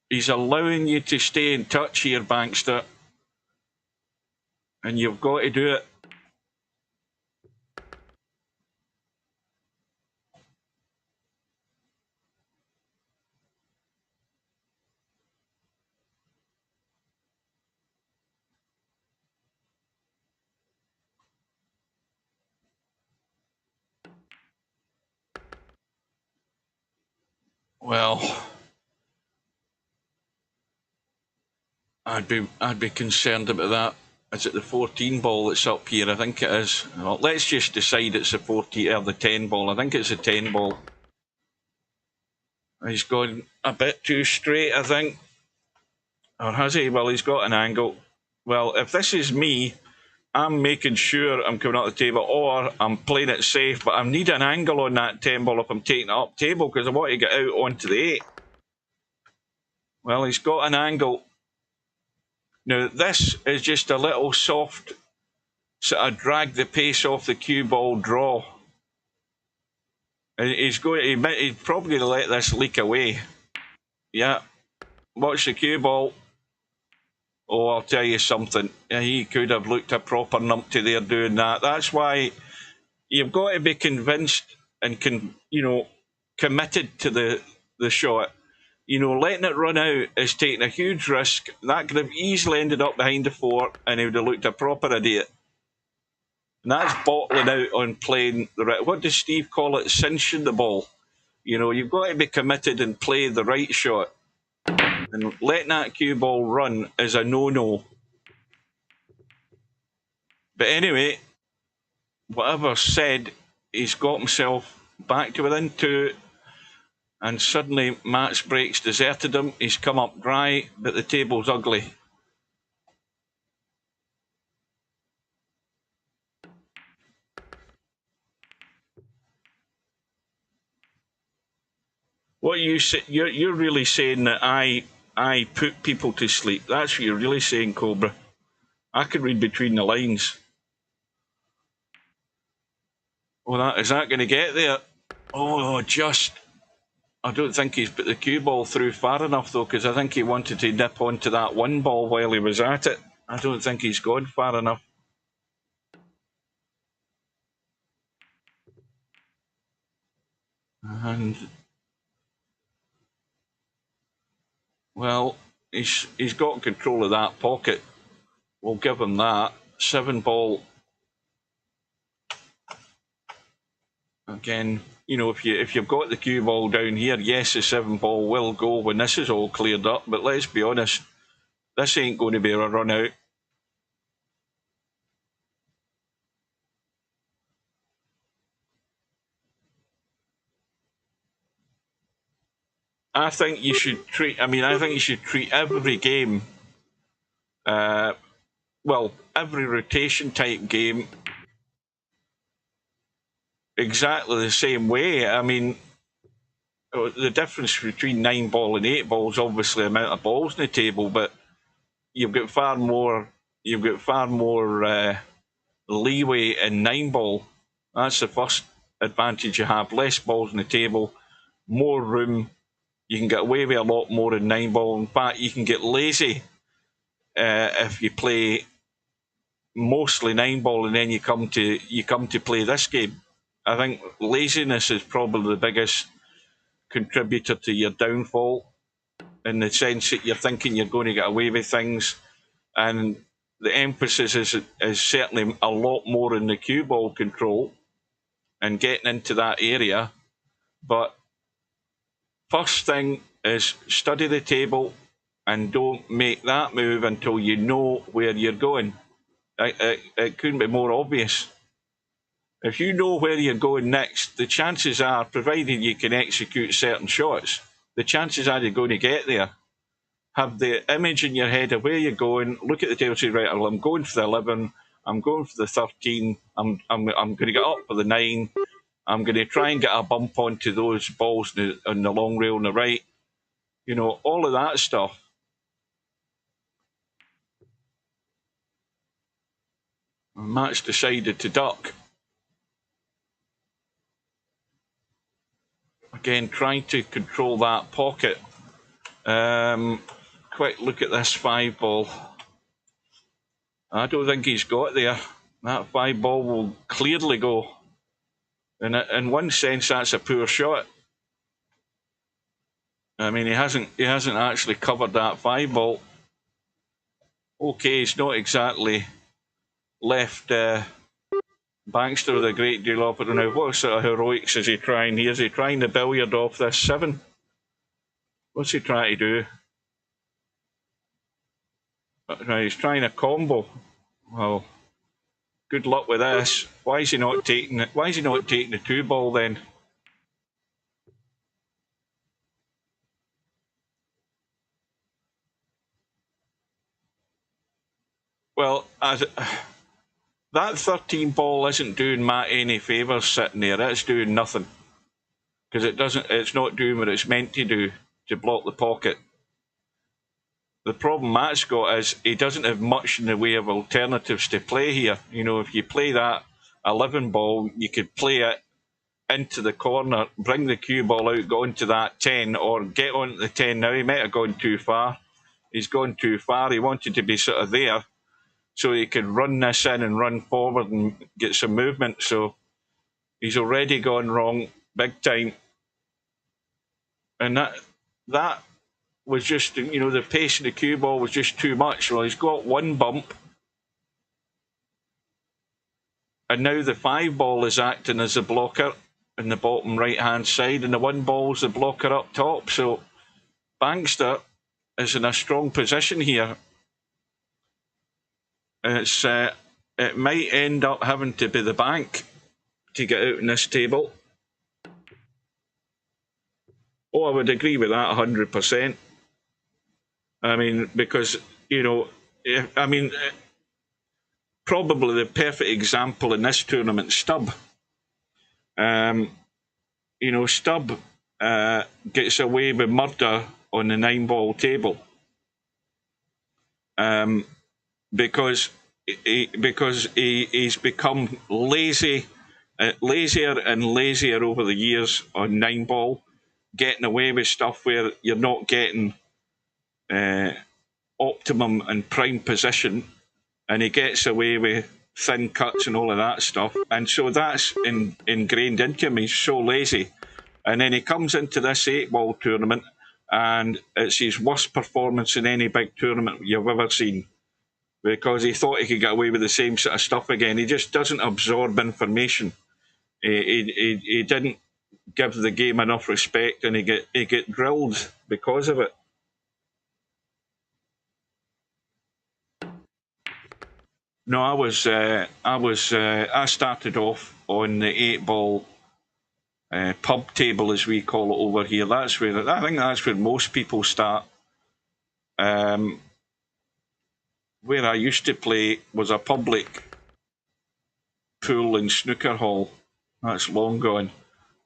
He's allowing you to stay in touch here, Bankster. And you've got to do it. Well, I'd be concerned about that. Is it the 14 ball that's up here? I think it is. Well, let's just decide it's the 14 or the 10 ball. I think it's a 10 ball. He's gone a bit too straight, I think. Or has he? Well, he's got an angle. Well, if this is me, I'm making sure I'm coming up the table, or I'm playing it safe, but I need an angle on that 10 ball if I'm taking it up table, because I want to get out onto the 8. Well, he's got an angle. Now, this is just a little soft sort of drag the pace off the cue ball draw. He's probably going to let this leak away. Yeah. Watch the cue ball. Oh, I'll tell you something. He could have looked a proper numpty there doing that. That's why you've got to be convinced and committed to the shot. Letting it run out is taking a huge risk. That could have easily ended up behind the 4, and he would have looked a proper idiot. And that's bottling out on playing the right. What does Steve call it? Cinching the ball. You've got to be committed and play the right shot. And letting that cue ball run is a no-no. But anyway, whatever said, he's got himself back to within 2. And suddenly Matt's breaks deserted him. He's come up dry, but the table's ugly. What you're really saying that I put people to sleep. That's what you're really saying, Cobra. I can read between the lines. Well, is that going to get there? Oh, just. I don't think he's put the cue ball through far enough, though, because I think he wanted to nip onto that 1 ball while he was at it. I don't think he's gone far enough. And well, he's got control of that pocket. We'll give him that. 7 ball. Again, if you've got the cue ball down here, yes, the 7 ball will go when this is all cleared up. But let's be honest, this ain't going to be a run out. I think you should treat every game, every rotation type game exactly the same way. I mean, the difference between 9 ball and 8 ball is obviously the amount of balls in the table, but you've got far more leeway in 9 ball. That's the first advantage you have. Less balls in the table, more room. You can get away with a lot more in 9 ball. In fact, you can get lazy if you play mostly 9 ball and then you come to play this game. I think laziness is probably the biggest contributor to your downfall, in the sense that you're thinking you're going to get away with things, and the emphasis is certainly a lot more in the cue ball control and getting into that area. But first thing is study the table and don't make that move until you know where you're going. It couldn't be more obvious. If you know where you're going next, the chances are, provided you can execute certain shots, the chances are you're going to get there. Have the image in your head of where you're going, look at the table, say, right, well, I'm going for the 11, I'm going for the 13, I'm going to get up for the 9, I'm going to try and get a bump onto those balls on the long rail on the right. All of that stuff. Matt's decided to duck. Again, trying to control that pocket. Quick look at this 5 ball. I don't think he's got there. That 5 ball will clearly go. And in one sense, that's a poor shot. I mean, he hasn't actually covered that 5 ball. Okay, he's not exactly left Bankster with a great deal of it. Now, what sort of heroics is he trying here? Is he trying to billiard off this 7? What's he trying to do? Now, he's trying a combo. Well, good luck with this. Why is he not taking it? Why is he not taking the 2 ball then? Well, that 13 ball isn't doing Matt any favours sitting there. It's doing nothing. Because it's not doing what it's meant to do, to block the pocket. The problem Matt's got is he doesn't have much in the way of alternatives to play here. You know, if you play that 11 ball, you could play it into the corner, bring the cue ball out, go into that 10, or get on the 10 now. He might have gone too far. He's gone too far. He wanted to be sort of there so he could run this in and run forward and get some movement. So he's already gone wrong big time. And that was just, you know, the pace of the cue ball was just too much. Well, he's got one bump. And now the 5 ball is acting as a blocker in the bottom right-hand side, and the 1 ball's the blocker up top. So Bankster is in a strong position here. It might end up having to be the bank to get out in this table. Oh, I would agree with that 100%. I mean, because, you know, probably the perfect example in this tournament, Stubb. You know, Stubb gets away with murder on the 9 ball table because he's become lazier and lazier over the years on 9 ball, getting away with stuff where you're not getting optimum and prime position, and he gets away with thin cuts and all of that stuff, and so that's ingrained into him. He's so lazy, and then he comes into this 8 ball tournament, and it's his worst performance in any big tournament you've ever seen, because he thought he could get away with the same sort of stuff again. He just doesn't absorb information. He didn't give the game enough respect, and he get drilled because of it. No, I started off on the 8 ball pub table, as we call it over here. I think that's where most people start. Where I used to play was a public pool and snooker hall. That's long gone.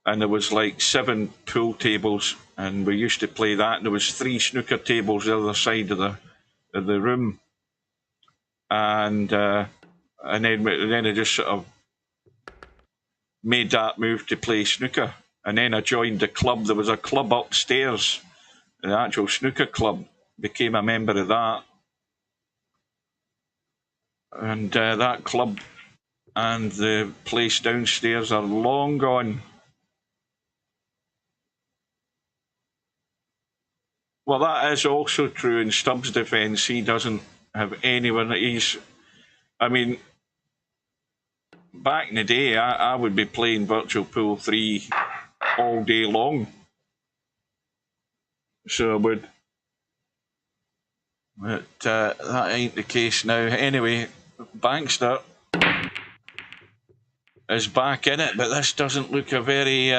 And there was like 7 pool tables, and we used to play that. And there was 3 snooker tables the other side of the room. And then I just sort of made that move to play snooker. And then I joined the club. There was a club upstairs, the actual snooker club. Became a member of that. And that club and the place downstairs are long gone. Well, that is also true in Stubbs' defence. He doesn't have anyone. I mean, back in the day, I would be playing Virtual Pool 3 all day long. So I would. But that ain't the case now. Anyway, Bankster is back in it, but this doesn't look a very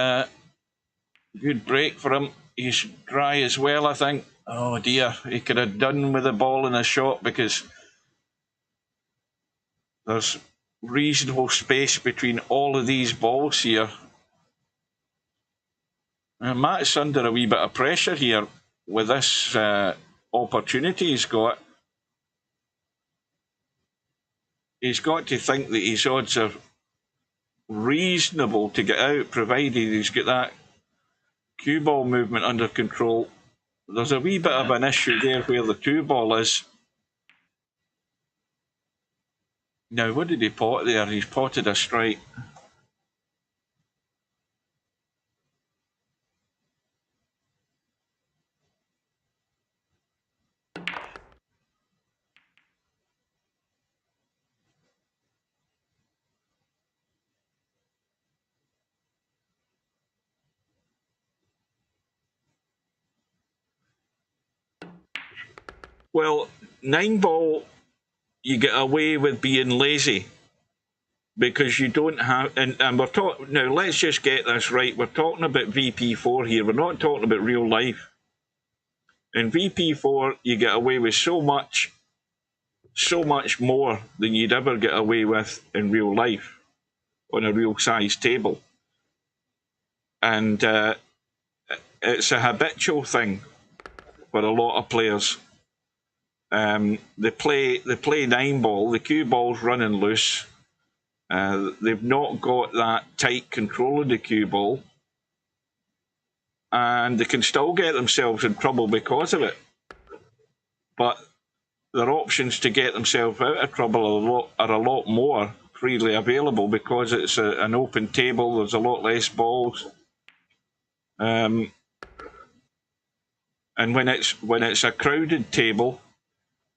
good break for him. He's dry as well, I think. Oh dear, he could have done with the ball in a shot, because there's reasonable space between all of these balls here. And Matt's under a wee bit of pressure here with this opportunity he's got. He's got to think that his odds are reasonable to get out, provided he's got that cue ball movement under control. There's a wee bit of an issue there where the 2 ball is. Now, what did he pot there? He's potted a strike. Well, 9 ball, you get away with being lazy because you don't have, and we're talking, now let's just get this right, we're talking about VP4 here, we're not talking about real life. In VP4, you get away with so much so much more than you'd ever get away with in real life on a real size table. And it's a habitual thing for a lot of players. They play 9-ball, the cue ball's running loose. They've not got that tight control of the cue ball, and they can still get themselves in trouble because of it. But their options to get themselves out of trouble are a lot more freely available because it's an open table. There's a lot less balls, and when it's a crowded table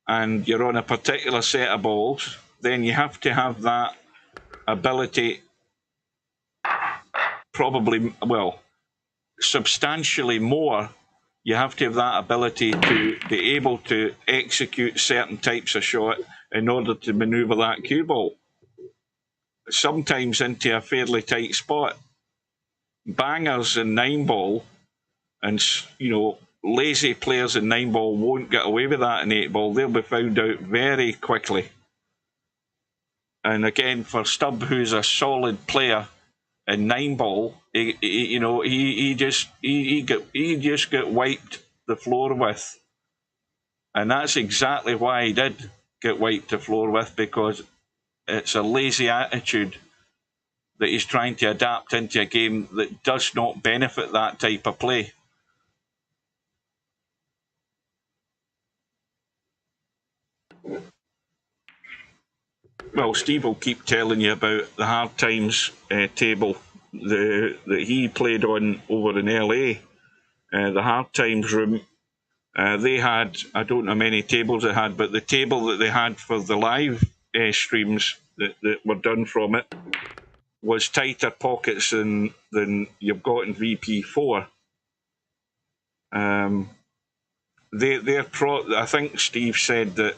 and you're on a particular set of balls, then you have to have that ability, probably, well, substantially more. You have to have that ability to be able to execute certain types of shot in order to manoeuvre that cue ball, sometimes into a fairly tight spot. Bangers in 9-ball and, you know, lazy players in 9-ball won't get away with that in 8-ball. They'll be found out very quickly. And again, for Stubb, who's a solid player in 9-ball, he just got wiped the floor with, and that's exactly why he did get wiped the floor with, because it's a lazy attitude that he's trying to adapt into a game that does not benefit that type of play. Well, Steve will keep telling you about the hard times table that he played on over in LA. The hard times room, they had, I don't know how many tables they had, but the table that they had for the live streams that were done from it was tighter pockets than you've got in VP4. I think Steve said that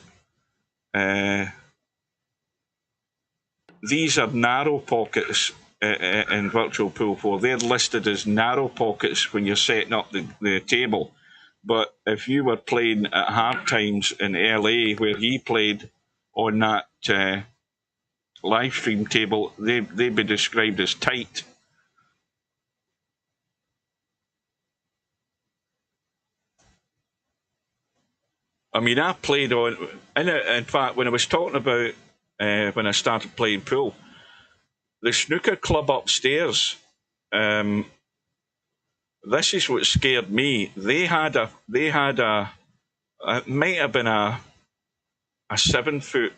these are narrow pockets in Virtual Pool 4. They're listed as narrow pockets when you're setting up the table. But if you were playing at hard times in LA, where he played on that live stream table, they'd be described as tight. I mean, I played on, in fact, when I was talking about when I started playing pool, the snooker club upstairs, this is what scared me. They had a it might have been a 7-foot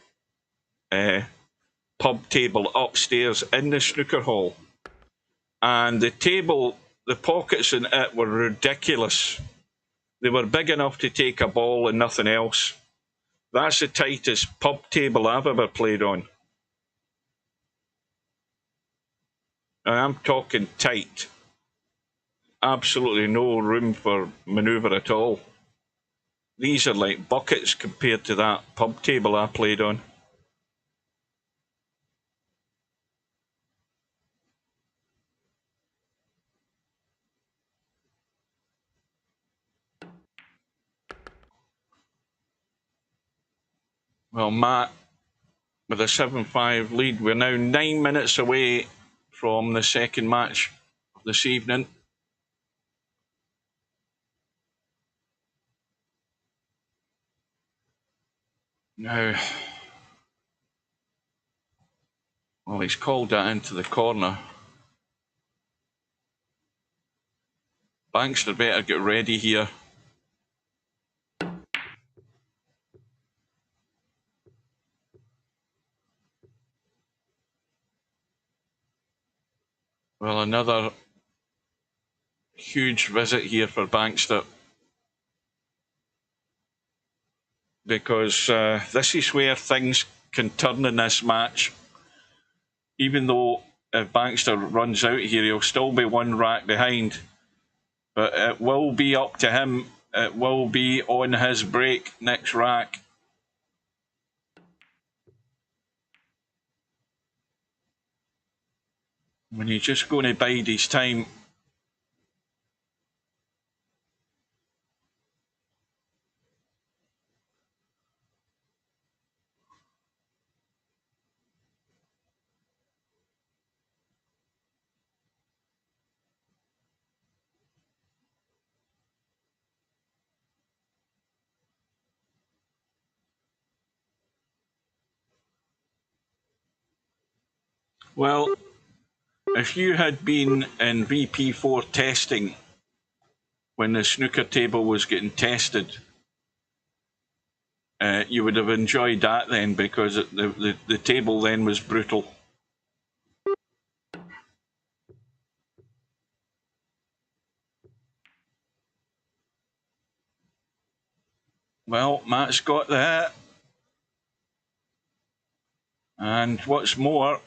pub table upstairs in the snooker hall, and the table, the pockets in it were ridiculous. They were big enough to take a ball and nothing else. That's the tightest pub table I've ever played on. And I'm talking tight. Absolutely no room for manoeuvre at all. These are like buckets compared to that pub table I played on. Well, Matt, with a 7-5 lead, we're now 9 minutes away from the second match of this evening. Now, well, he's called that into the corner. Bankster better get ready here. Well, another huge visit here for Bankster, because this is where things can turn in this match. Even though if Bankster runs out here, he'll still be one rack behind. But it will be up to him. It will be on his break next rack. When he's just going to bide his time. Well, if you had been in VP4 testing when the snooker table was getting tested, you would have enjoyed that then, because the table then was brutal. Well, Matt's got that. And what's more,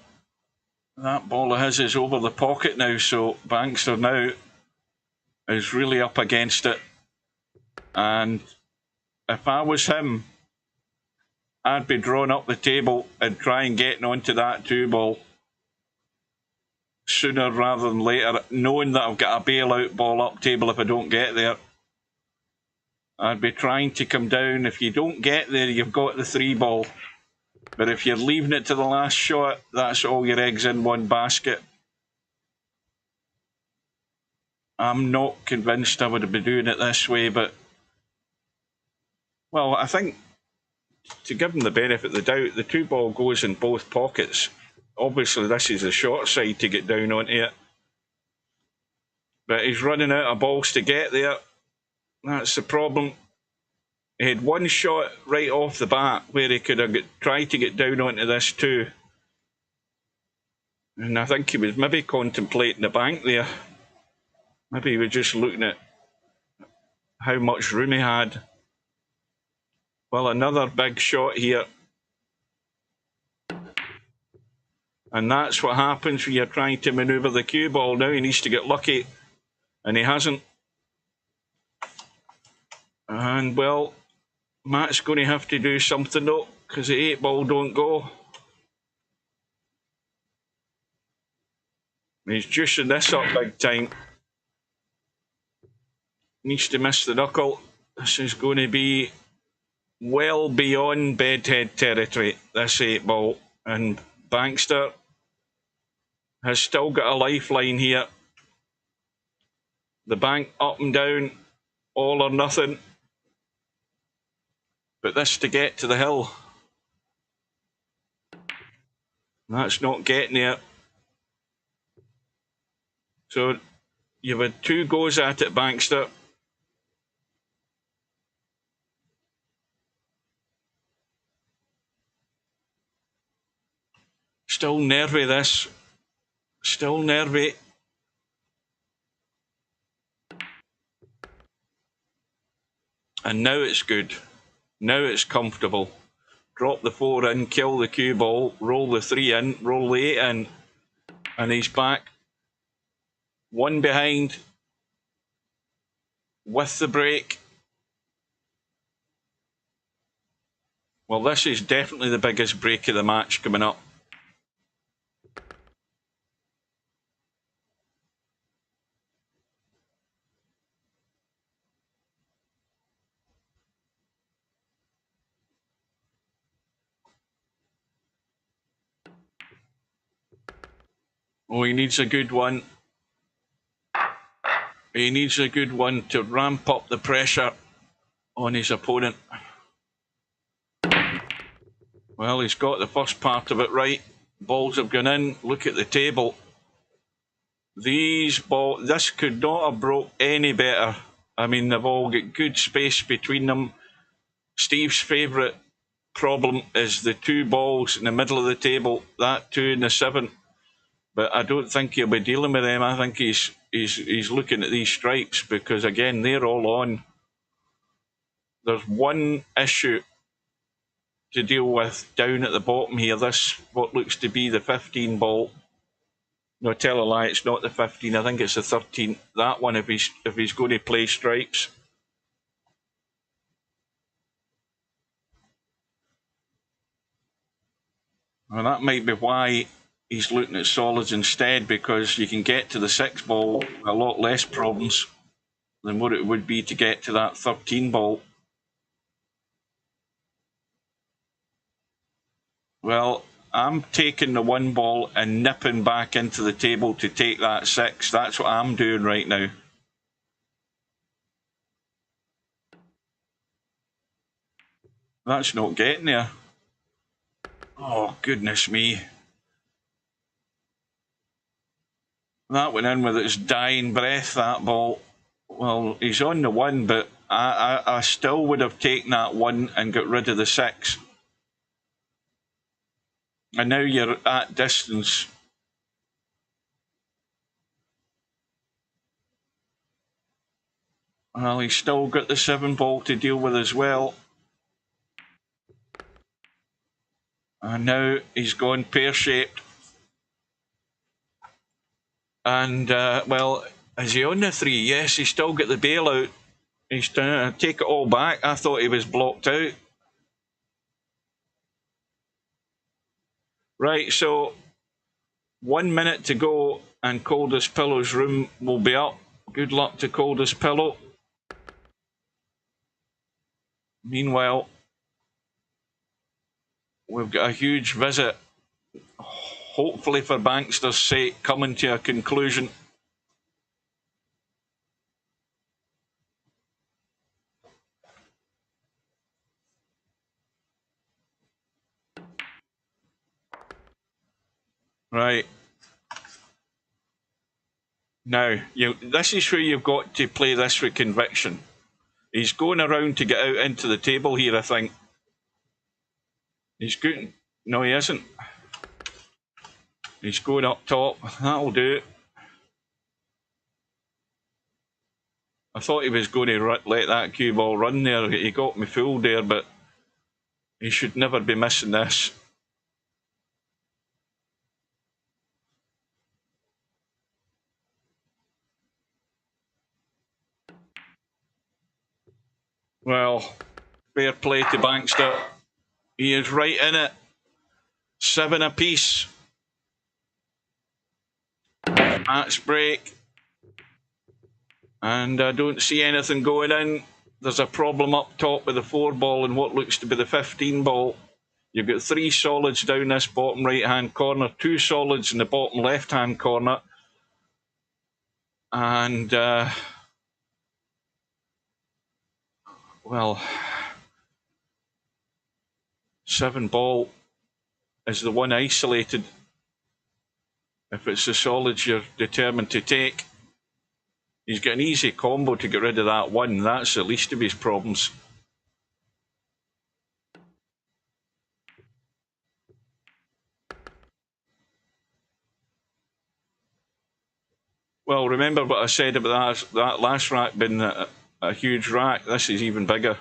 that ball of his is over the pocket now, so Bankster now is really up against it. And if I was him, I'd be drawing up the table and trying getting onto that 2-ball sooner rather than later, knowing that I've got a bailout ball up table if I don't get there. I'd be trying to come down. If you don't get there, you've got the 3-ball. But if you're leaving it to the last shot, that's all your eggs in one basket. I'm not convinced I would be doing it this way, but... Well, I think, to give him the benefit of the doubt, the 2-ball goes in both pockets. Obviously, this is the short side to get down onto it. But he's running out of balls to get there. That's the problem. He had one shot right off the bat where he could have tried to get down onto this too. And I think he was maybe contemplating the bank there. Maybe he was just looking at how much room he had. Well, another big shot here. And that's what happens when you're trying to manoeuvre the cue ball. Now he needs to get lucky, and he hasn't. And, well, Matt's going to have to do something though, because the 8-ball don't go. He's juicing this up big time. Needs to miss the knuckle. This is going to be well beyond bedhead territory, this 8-ball. And Bankster has still got a lifeline here. The bank up and down, all or nothing. But this to get to the hill. That's not getting there. So you've had 2 goes at it, Bankster. Still nervy, this. Still nervy. And now it's good. Now it's comfortable. Drop the 4 in, kill the cue ball, roll the 3 in, roll the 8 in, and he's back. 1 behind with the break. Well, this is definitely the biggest break of the match coming up. Oh, he needs a good one. He needs a good one to ramp up the pressure on his opponent. Well, he's got the first part of it right. Balls have gone in. Look at the table. These balls, this could not have broke any better. I mean, they've all got good space between them. Steve's favourite problem is the 2 balls in the middle of the table, that 2 and the 7. But I don't think he'll be dealing with them. I think he's looking at these stripes, because again, they're all on. There's one issue to deal with down at the bottom here. This, what looks to be the 15 ball. No, tell a lie, it's not the 15. I think it's the 13. That one, if he's going to play stripes. And that might be why he's looking at solids instead, because you can get to the 6 ball with a lot less problems than what it would be to get to that 13 ball. Well, I'm taking the 1 ball and nipping back into the table to take that 6. That's what I'm doing right now. That's not getting there. Oh, goodness me. That went in with its dying breath, that ball. Well, he's on the 1, but I still would have taken that 1 and got rid of the 6. And now you're at distance. Well, he's still got the 7 ball to deal with as well. And now he's gone pear-shaped. And, well, is he on the 3? Yes, he's still got the bailout. He's trying to take it all back. I thought he was blocked out. Right, so 1 minute to go and Coldest Pillow's room will be up. Good luck to Coldest Pillow. Meanwhile, we've got a huge visit, hopefully for Bankster's sake, coming to a conclusion. Right. Now, this is where you've got to play this with conviction. He's going around to get out into the table here, I think. He's good. No, he isn't. He's going up top. That'll do it. I thought he was going to let that cue ball run there. He got me fooled there, but he should never be missing this. Well, fair play to Bankster. He is right in it. 7 apiece. Match break. And I don't see anything going in. There's a problem up top with the 4 ball and what looks to be the 15 ball. You've got 3 solids down this bottom right-hand corner, 2 solids in the bottom left-hand corner. And, well, 7 ball is the one isolated. If it's the solids you're determined to take. He's got an easy combo to get rid of that 1. That's the least of his problems. Well, remember what I said about that last rack being a huge rack. This is even bigger.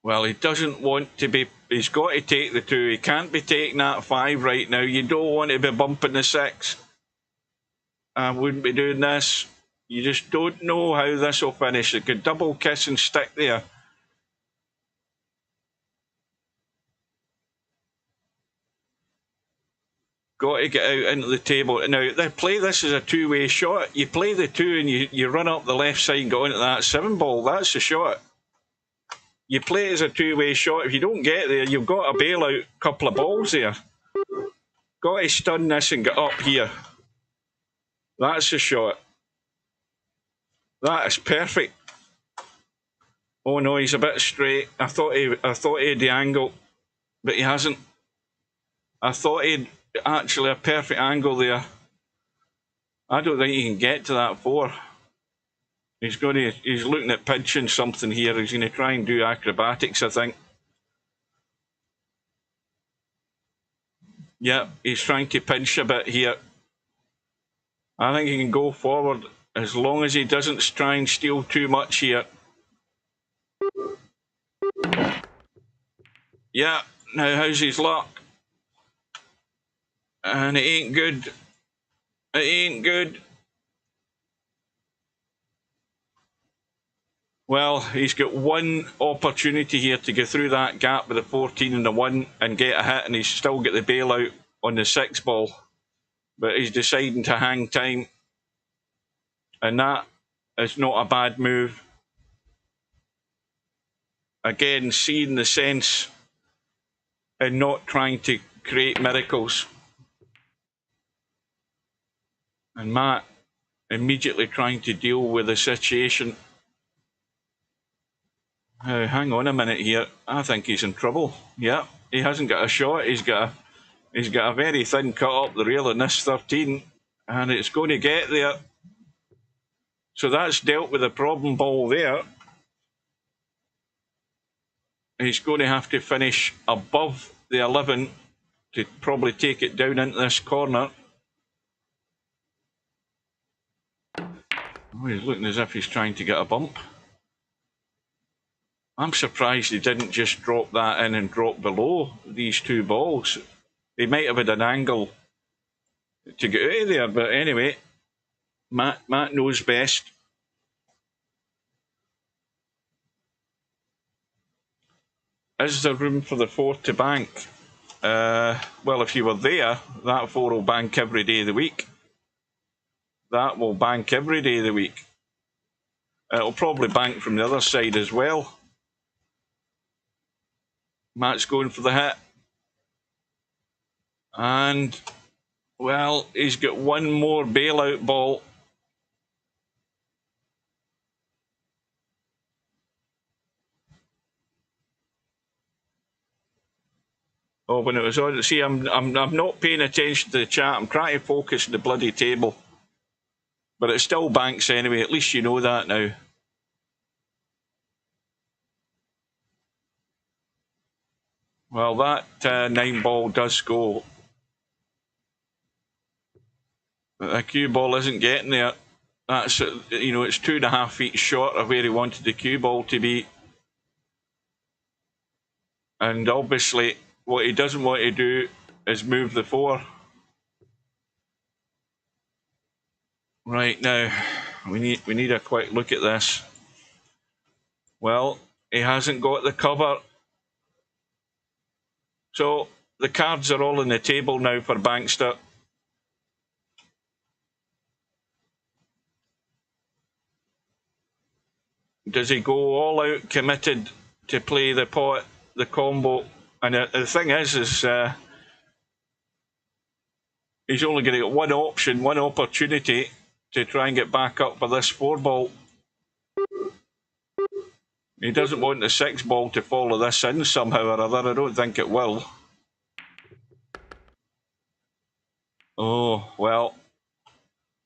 Well, he doesn't want to be... He's got to take the 2. He can't be taking that 5 right now. You don't want to be bumping the 6. I wouldn't be doing this. You just don't know how this will finish. It could double kiss and stick there. Got to get out into the table. Now, they play this as a 2-way shot. You play the 2 and you run up the left side and go into that 7 ball. That's the shot. You play it as a 2-way shot. If you don't get there, you've got to bail out a couple of balls there. Got to stun this and get up here. That's the shot. That is perfect. Oh no, he's a bit straight. I thought he had the angle, but he hasn't. I thought he had actually a perfect angle there. I don't think he can get to that 4. He's looking at pinching something here. He's going to try and do acrobatics, I think. Yeah, he's trying to pinch a bit here. I think he can go forward as long as he doesn't try and steal too much here. Yeah, now how's his luck? And it ain't good. It ain't good. Well, he's got 1 opportunity here to go through that gap with the 14 and the 1 and get a hit, and he's still got the bailout on the 6 ball. But he's deciding to hang time. And that is not a bad move. Again, seeing the sense and not trying to create miracles. And Matt immediately trying to deal with the situation. Hang on a minute here. I think he's in trouble. Yeah, he hasn't got a shot. He's got a very thin cut up the rail in this 13, and it's going to get there. So that's dealt with the problem ball there. He's going to have to finish above the 11 to probably take it down into this corner. Oh, he's looking as if he's trying to get a bump. I'm surprised he didn't just drop that in and drop below these two balls. He might have had an angle to get out of there, but anyway, Matt knows best. Is there room for the 4 to bank? Well, if you were there, that 4 will bank every day of the week. That will bank every day of the week. It'll probably bank from the other side as well. Matt's going for the hit. And, well, he's got one more bailout ball. Oh, when it was on, see, I'm not paying attention to the chat. I'm trying to focus on the bloody table. But it still banks anyway. At least you know that now. Well, that 9 ball does go. The cue ball isn't getting there. That's, you know, it's 2.5 feet short of where he wanted the cue ball to be. And obviously, what he doesn't want to do is move the 4. Right, now, we need a quick look at this. Well, he hasn't got the cover. So, the cards are all on the table now for Bankster. Does he go all out committed to play the pot, the combo? And the thing is he's only going to get one option, one opportunity to try and get back up for this 4 ball. He doesn't want the 6 ball to follow this in somehow or other. I don't think it will. Oh, well,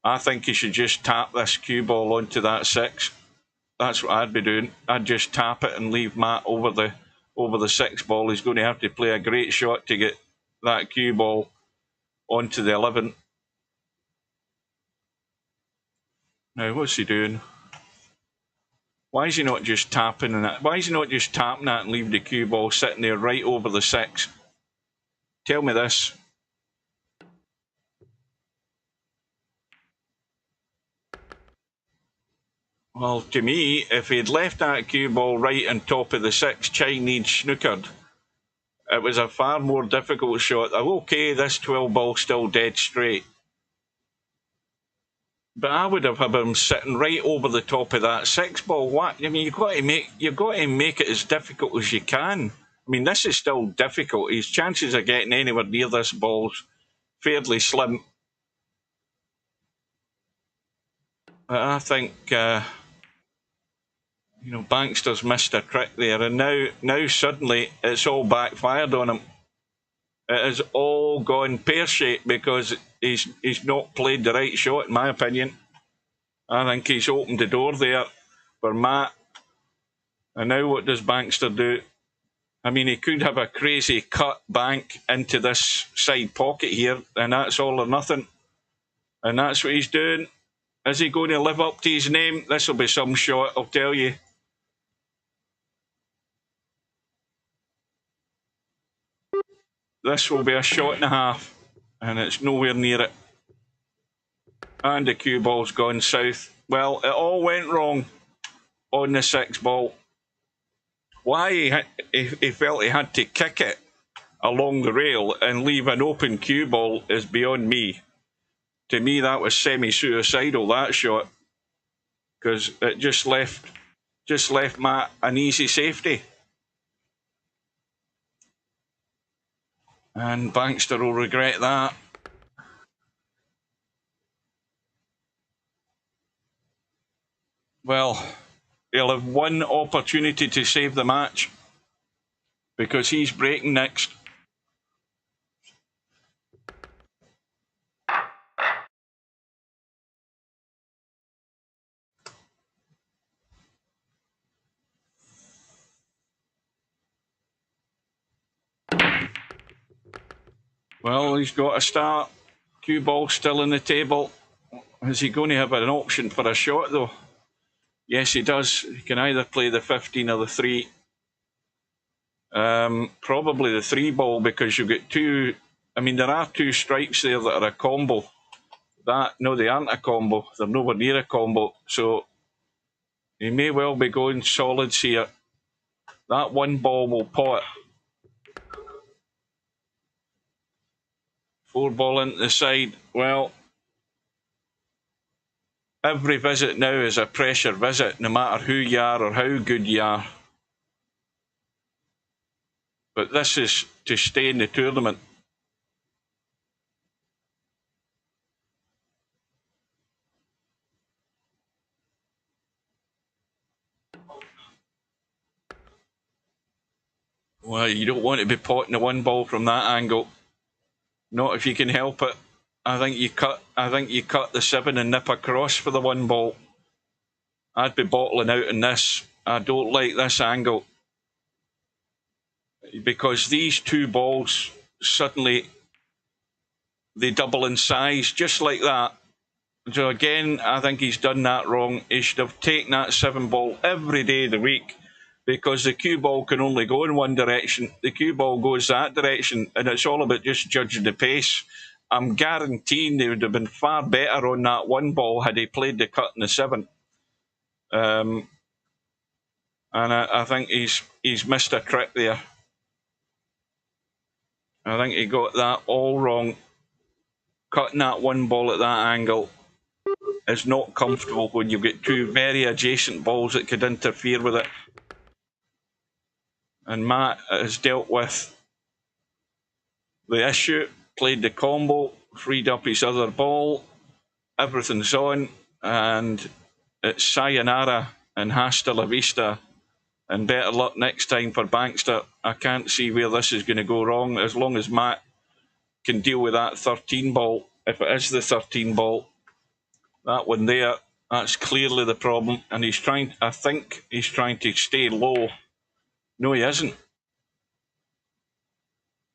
I think he should just tap this cue ball onto that 6. That's what I'd be doing. I'd just tap it and leave Matt over the 6 ball. He's going to have to play a great shot to get that cue ball onto the 11. Now, what's he doing? Why is he not just tapping that? Why is he not just tapping that and leave the cue ball sitting there right over the 6? Tell me this. Well, to me, if he'd left that cue ball right on top of the 6, Chinese snookered, it was a far more difficult shot. Okay, this 12 ball's still dead straight. But I would have had him sitting right over the top of that 6 ball. What? I mean, you've got to make it as difficult as you can. I mean, this is still difficult. His chances of getting anywhere near this ball's fairly slim. But I think, you know, Bankster's missed a trick there, and now suddenly it's all backfired on him. It has all gone pear-shaped because he's not played the right shot, in my opinion. I think he's opened the door there for Matt. And now what does Bankster do? I mean, he could have a crazy cut bank into this side pocket here, and that's all or nothing. And that's what he's doing. Is he going to live up to his name? This will be some shot, I'll tell you. This will be a shot and a half, and it's nowhere near it. And the cue ball's gone south. Well, it all went wrong on the 6 ball. Why he felt he had to kick it along the rail and leave an open cue ball is beyond me. To me, that was semi-suicidal, that shot, because it just left Matt an easy safety. And Bankster will regret that. Well, He'll have one opportunity to save the match because he's breaking next. Well, he's got a start. Cue ball still on the table. Is he going to have an option for a shot, though? Yes, he does. He can either play the 15 or the 3. Probably the 3 ball, because you've got two. I mean, there are 2 strikes there that are a combo. No, they aren't a combo. They're nowhere near a combo. So he may well be going solids here. That 1 ball will pot. 4 ball into the side. Well, every visit now is a pressure visit, no matter who you are or how good you are. But this is to stay in the tournament. Well, you don't want to be potting the 1 ball from that angle. Not if you can help it. I think you cut the 7 and nip across for the 1 ball. I'd be bottling out in this. I don't like this angle, because these 2 balls suddenly they double in size just like that. So again, I think he's done that wrong. He should have taken that 7 ball every day of the week, because the cue ball can only go in one direction. The cue ball goes that direction, and it's all about just judging the pace. I'm guaranteeing they would have been far better on that 1 ball had he played the cut in the 7. And I think he's missed a trick there. I think he got that all wrong. Cutting that 1 ball at that angle is not comfortable when you've got 2 very adjacent balls that could interfere with it. And Matt has dealt with the issue, played the combo, freed up his other ball. Everything's on, and it's sayonara and hasta la vista, and better luck next time for Bankster. I can't see where this is going to go wrong, as long as Matt can deal with that 13 ball. If it is the 13 ball, that one there, that's clearly the problem. And I think he's trying to stay low. No, he isn't.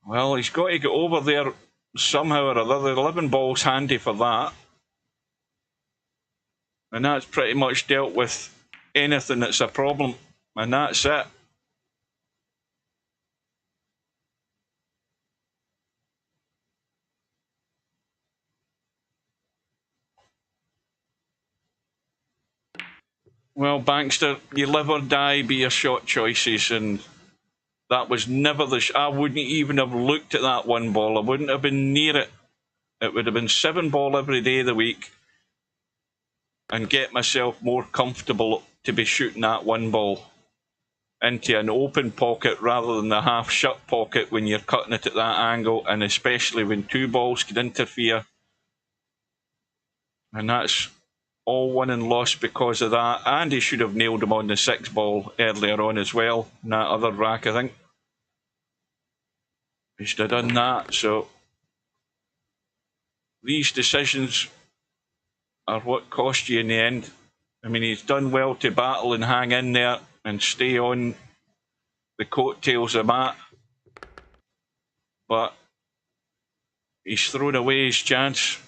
Well, he's got to get over there somehow or other. The 11 ball's handy for that. And that's pretty much dealt with anything that's a problem. And that's it. Well, Bankster, you live or die by your shot choices, and that was never I wouldn't even have looked at that 1 ball. I wouldn't have been near it. It would have been 7 ball every day of the week, and get myself more comfortable to be shooting that 1 ball into an open pocket rather than the half-shut pocket when you're cutting it at that angle, and especially when 2 balls could interfere. And that's all won and lost because of that. And he should have nailed him on the 6 ball earlier on as well, in that other rack, I think. He should have done that. So these decisions are what cost you in the end. I mean, he's done well to battle and hang in there and stay on the coattails of Matt, but he's thrown away his chance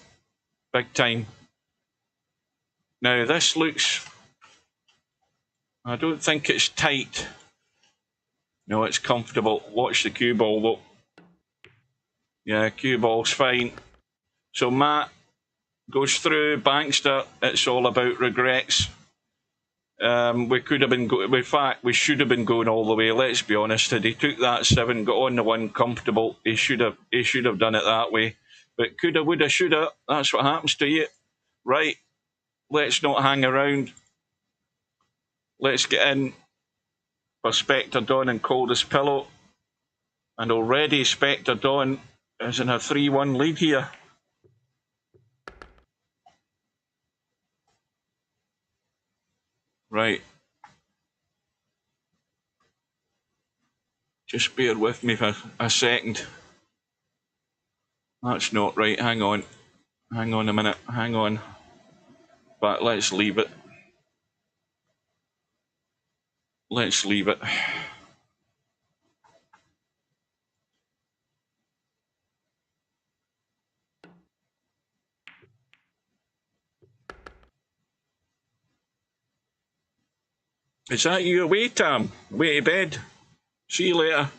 big time. Now this looks, I don't think it's tight. No, it's comfortable. Watch the cue ball though. Yeah, cue ball's fine. So Matt goes through. Bankster, it's all about regrets. We could have been, in fact, we should have been going all the way. Let's be honest. Had he took that 7, got on the 1 comfortable, he should have done it that way. But coulda, woulda, shoulda. That's what happens to you, right? Let's not hang around. Let's get in for Spectre Dawn and Coldest Pillow. And already Spectre Dawn is in a 3-1 lead here. Right. Just bear with me for a second. That's not right. Hang on. Hang on a minute. Hang on. But let's leave it. Let's leave it. Is that you away, Tam? Way to bed. See you later.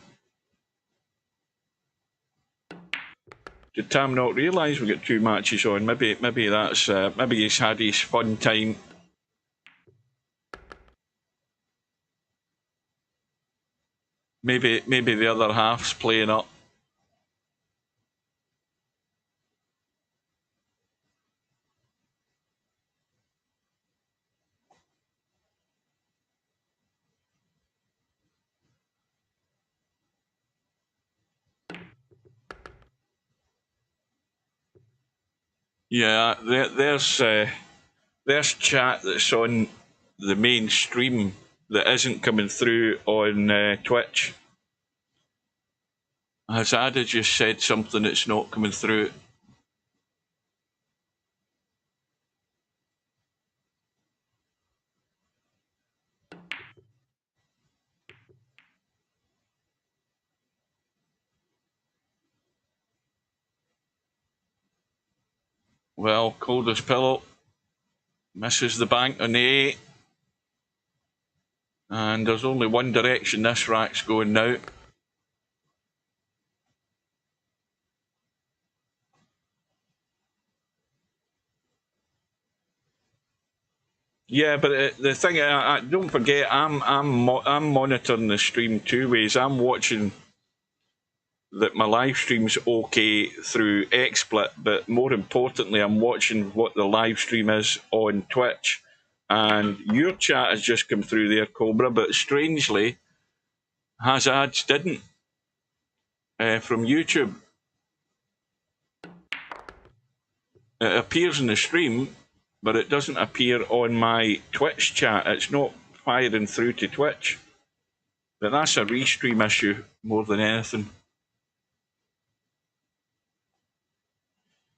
Did Tam not realise we got 2 matches on? Maybe that's maybe he's had his fun time. Maybe the other half's playing up. Yeah, there's chat that's on the main stream that isn't coming through on Twitch. Has Ada just said something that's not coming through? Well, coldest pillow misses the bank on the 8. And there's only one direction this rack's going now. Yeah, but the thing, don't forget, I'm monitoring the stream 2 ways. I'm watching that my live stream's okay through XSplit, but more importantly, I'm watching what the live stream is on Twitch. And your chat has just come through there, Cobra, but strangely, Hazard's didn't from YouTube. It appears in the stream, but it doesn't appear on my Twitch chat. It's not firing through to Twitch. But that's a restream issue more than anything.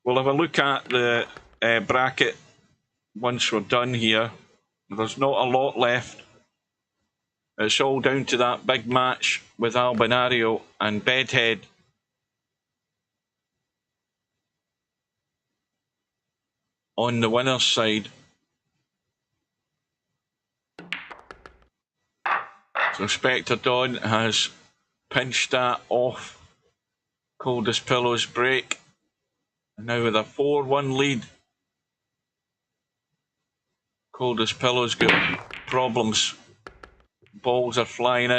We'll have a look at the bracket once we're done here. There's not a lot left. It's all down to that big match with Albinario and Bedhead. On the winner's side. So Spectre Dawn has pinched that off Coldest Pillow's break. And now with a 4-1 lead. Coldest Pillow's got problems. Balls are flying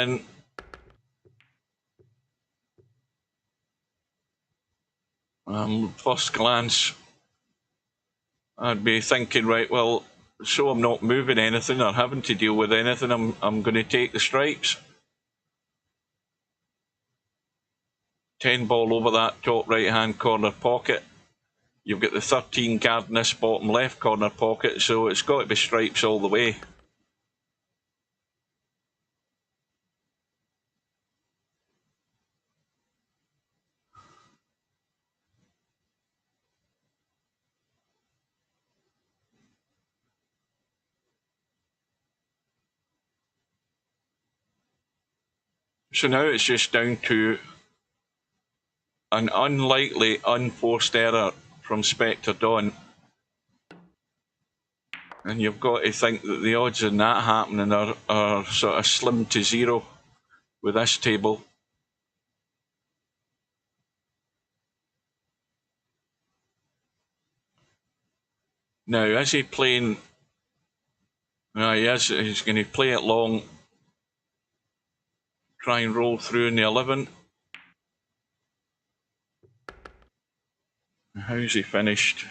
in. First glance, I'd be thinking, right, well, so I'm not moving anything or having to deal with anything, I'm going to take the stripes. 10 ball over that top right-hand corner pocket. You've got the 13 card in this bottom left corner pocket, so it's got to be stripes all the way. So now it's just down to an unlikely, unforced error from Spectre Dawn. And you've got to think that the odds in that happening are sort of slim to zero with this table. Now, is he playing? No, he is. He's going to play it long. Try and roll through in the 11. How's he finished?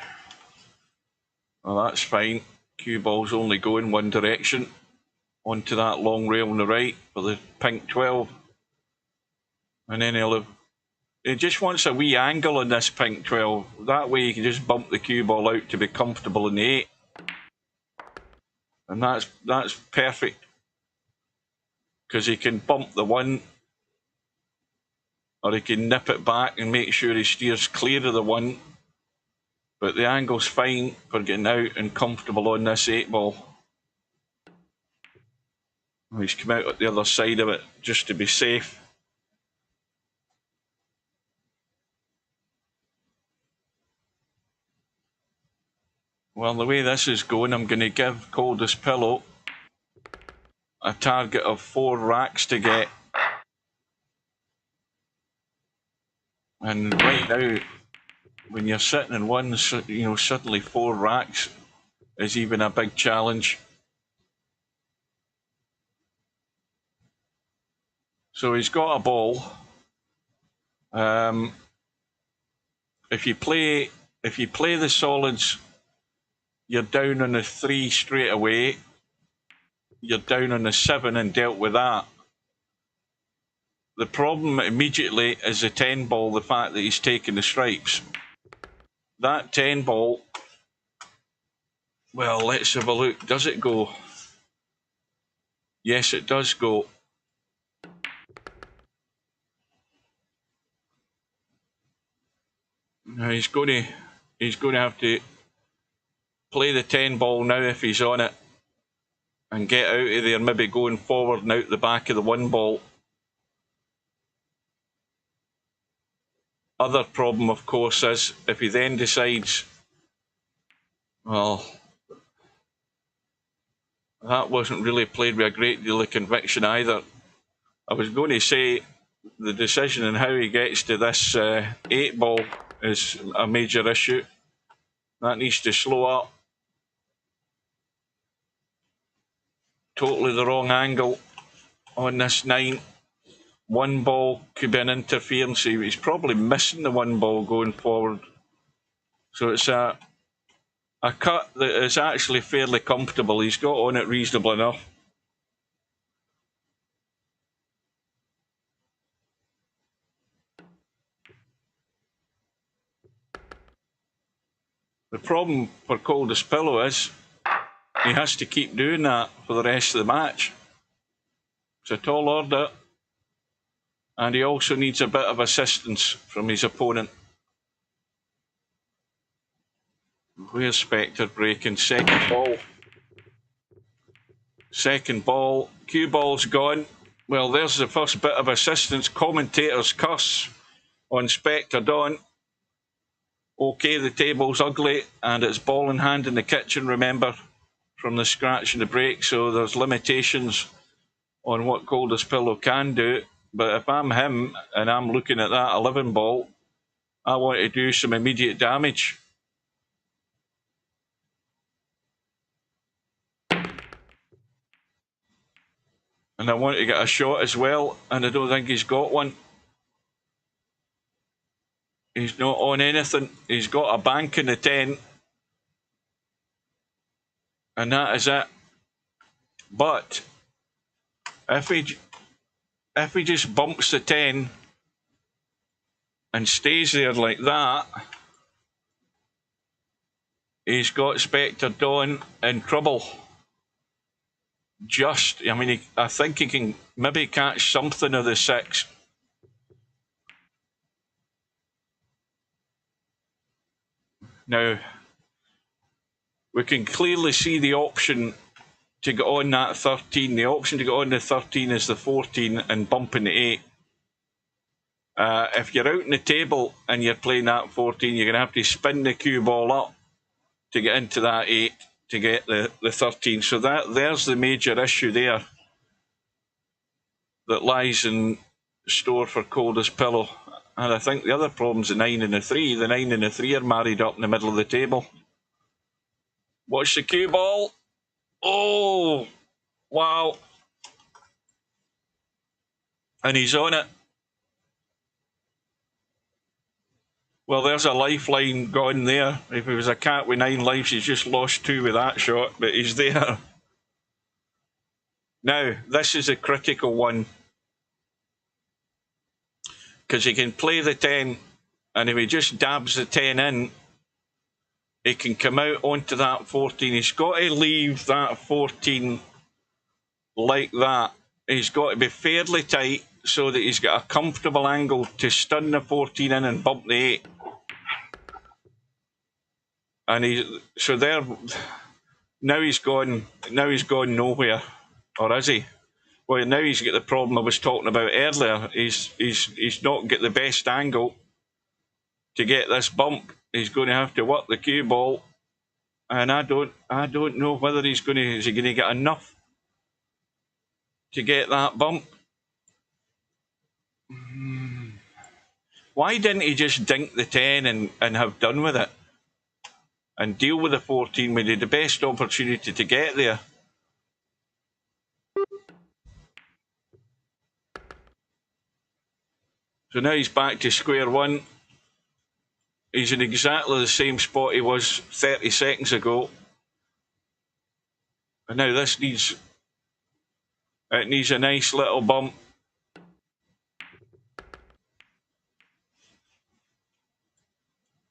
Well, that's fine. Cue ball's only going one direction. Onto that long rail on the right for the pink 12. And then he just wants a wee angle on this pink 12. That way he can just bump the cue ball out to be comfortable in the 8. And that's perfect. Because he can bump the 1 or he can nip it back and make sure he steers clear of the 1. But the angle's fine for getting out and comfortable on this 8 ball. He's come out at the other side of it just to be safe. Well, the way this is going, I'm going to give Coldest Pillow a target of 4 racks to get. And right now, when you're sitting in 1, you know, suddenly 4 racks is even a big challenge. So he's got a ball. If you play the solids, you're down on the 3 straight away. You're down on the 7 and dealt with that. The problem immediately is the 10 ball, the fact that he's taking the stripes. That 10 ball, well, let's have a look. Does it go? Yes, it does go. Now he's going to have to play the 10 ball now if he's on it and get out of there, maybe going forward and out the back of the 1 ball. Other problem, of course, is if he then decides, well, that wasn't really played with a great deal of conviction either. I was going to say the decision on how he gets to this 8 ball is a major issue. That needs to slow up. Totally the wrong angle on this 9. 1 ball could be an interference. He's probably missing the 1 ball going forward. So it's a cut that is actually fairly comfortable. He's got on it reasonably enough. The problem for Coldest Pillow is he has to keep doing that for the rest of the match. It's a tall order, and he also needs a bit of assistance from his opponent. Where's Spectre breaking? Second ball. Second ball. Cue ball's gone. Well, there's the first bit of assistance. Commentators curse on Spectre Dawn. Okay, the table's ugly, and it's ball in hand in the kitchen, remember, from the scratch and the break, so there's limitations on what Coldest Pillow can do. But if I'm him and I'm looking at that 11 ball, I want to do some immediate damage. And I want to get a shot as well, and I don't think he's got one. He's not on anything. He's got a bank in the 10. And that is it. But if he just bumps the 10 and stays there like that, he's got Spectre Dawn in trouble. I mean, I think he can maybe catch something of the 6. Now, we can clearly see the option to get on that 13. The option to get on the 13 is the 14 and bumping the 8. If you're out in the table and you're playing that 14, you're going to have to spin the cue ball up to get into that 8 to get the 13. So there's the major issue there that lies in store for Coldest Pillow. And I think the other problem's the 9 and the 3. The 9 and the 3 are married up in the middle of the table. Watch the cue ball. Oh, wow. And he's on it. Well, there's a lifeline gone there. If he was a cat with 9 lives, he's just lost 2 with that shot, but he's there. Now, this is a critical one, because he can play the 10, and if he just dabs the 10 in, he can come out onto that 14. He's got to leave that 14 like that. He's got to be fairly tight, so that he's got a comfortable angle to stun the 14 in and bump the 8. And so there, now he's gone nowhere, or is he? Well, now he's got the problem I was talking about earlier. He's not got the best angle to get this bump. He's going to have to work the cue ball, and I don't know whether is he going to get enough to get that bump. Why didn't he just dink the 10 and have done with it and deal with the 14 when he had the best opportunity to get there? So now he's back to square one. He's in exactly the same spot he was 30 seconds ago. And now this needs a nice little bump.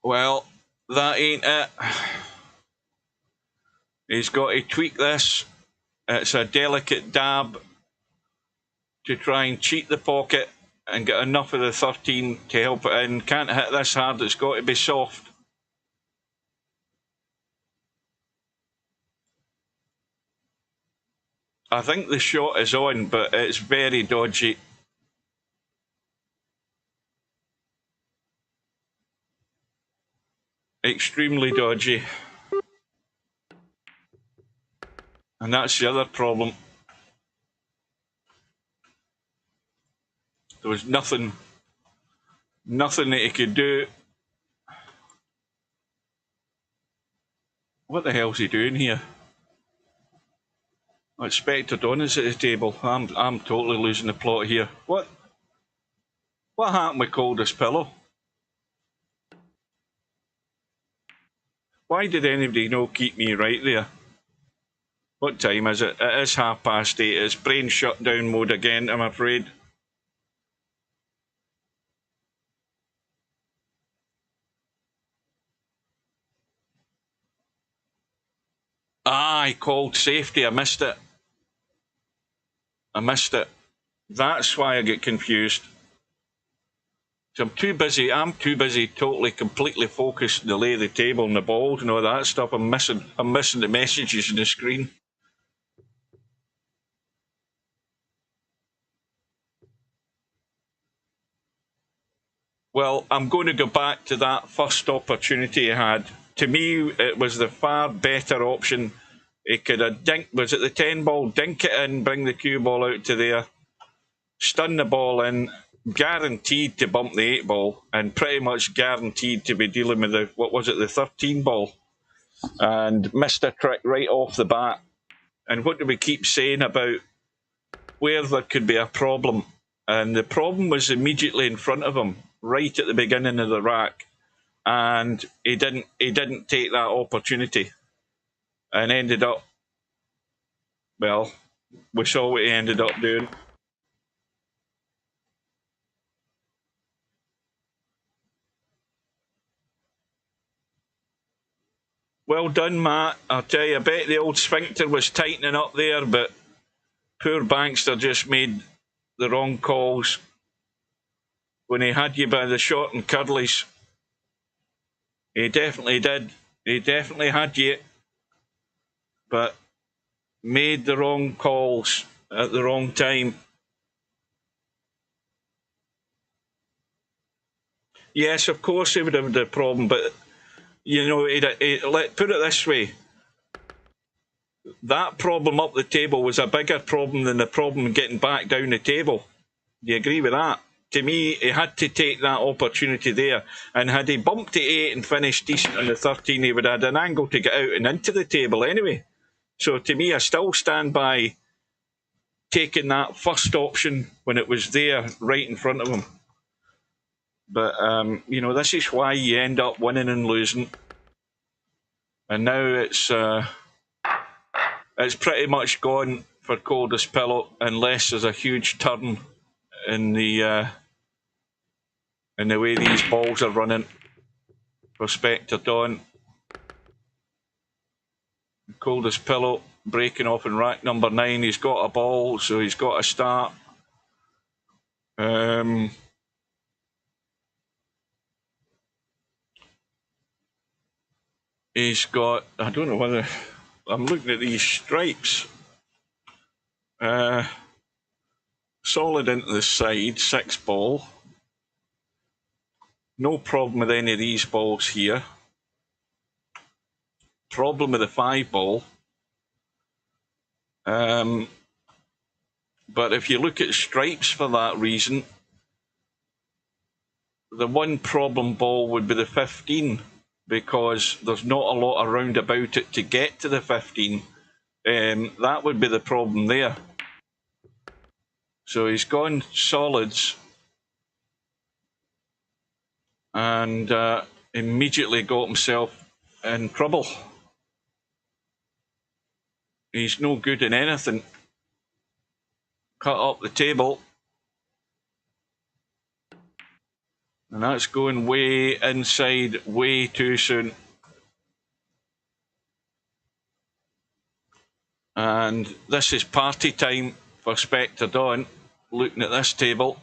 Well, that ain't it. He's got to tweak this. It's a delicate dab to try and cheat the pocket and get enough of the 13 to help it in. Can't hit this hard, it's got to be soft. I think the shot is on, but it's very dodgy. Extremely dodgy. And that's the other problem. There was nothing that he could do. What the hell's he doing here? I expected Donna's at the table. I'm totally losing the plot here. What happened with Coldest Pillow? Why did anybody not keep me right there? What time is it? It is 8:30. It's brain shutdown mode again, I'm afraid. I called safety. I missed it. That's why I get confused. So I'm too busy totally, completely focused to lay the table and the balls and all that stuff. I'm missing the messages on the screen. Well, I'm going to go back to that first opportunity he had. To me, it was the far better option. He could have was it the 10 ball, dink it in, bring the cue ball out to there, stun the ball in, guaranteed to bump the 8 ball, and pretty much guaranteed to be dealing with the 13 ball, and missed a trick right off the bat. And what do we keep saying about where there could be a problem? And the problem was immediately in front of him, right at the beginning of the rack, and he didn't take that opportunity, and ended up, well, we saw what he ended up doing. Well done, Matt. I'll tell you, I bet the old sphincter was tightening up there, but poor Bankster just made the wrong calls when he had you by the short and curlies. He definitely did. He definitely had you, but made the wrong calls at the wrong time. Yes, of course he would have the problem, but you know, put it this way. That problem up the table was a bigger problem than the problem getting back down the table. Do you agree with that? To me, he had to take that opportunity there. And had he bumped to 8 and finished decent on the 13, he would have had an angle to get out and into the table anyway. So to me, I still stand by taking that first option when it was there right in front of him. But, you know, this is why you end up winning and losing. And now it's pretty much gone for Coldest Pillow unless there's a huge turn in the way these balls are running for Spectre Dawn. Coldest Pillow breaking off in rack number 9. He's got a ball, so he's got a start. He's got, I don't know whether, I'm looking at these stripes. Solid into the side, 6 ball. No problem with any of these balls here. Problem with the 5 ball. But if you look at stripes for that reason, the one problem ball would be the 15, because there's not a lot around about it to get to the 15. That would be the problem there. So he's gone solids and immediately got himself in trouble. He's no good in anything. Cut up the table. And that's going way inside, way too soon. And this is party time for Spectre Dawn, looking at this table.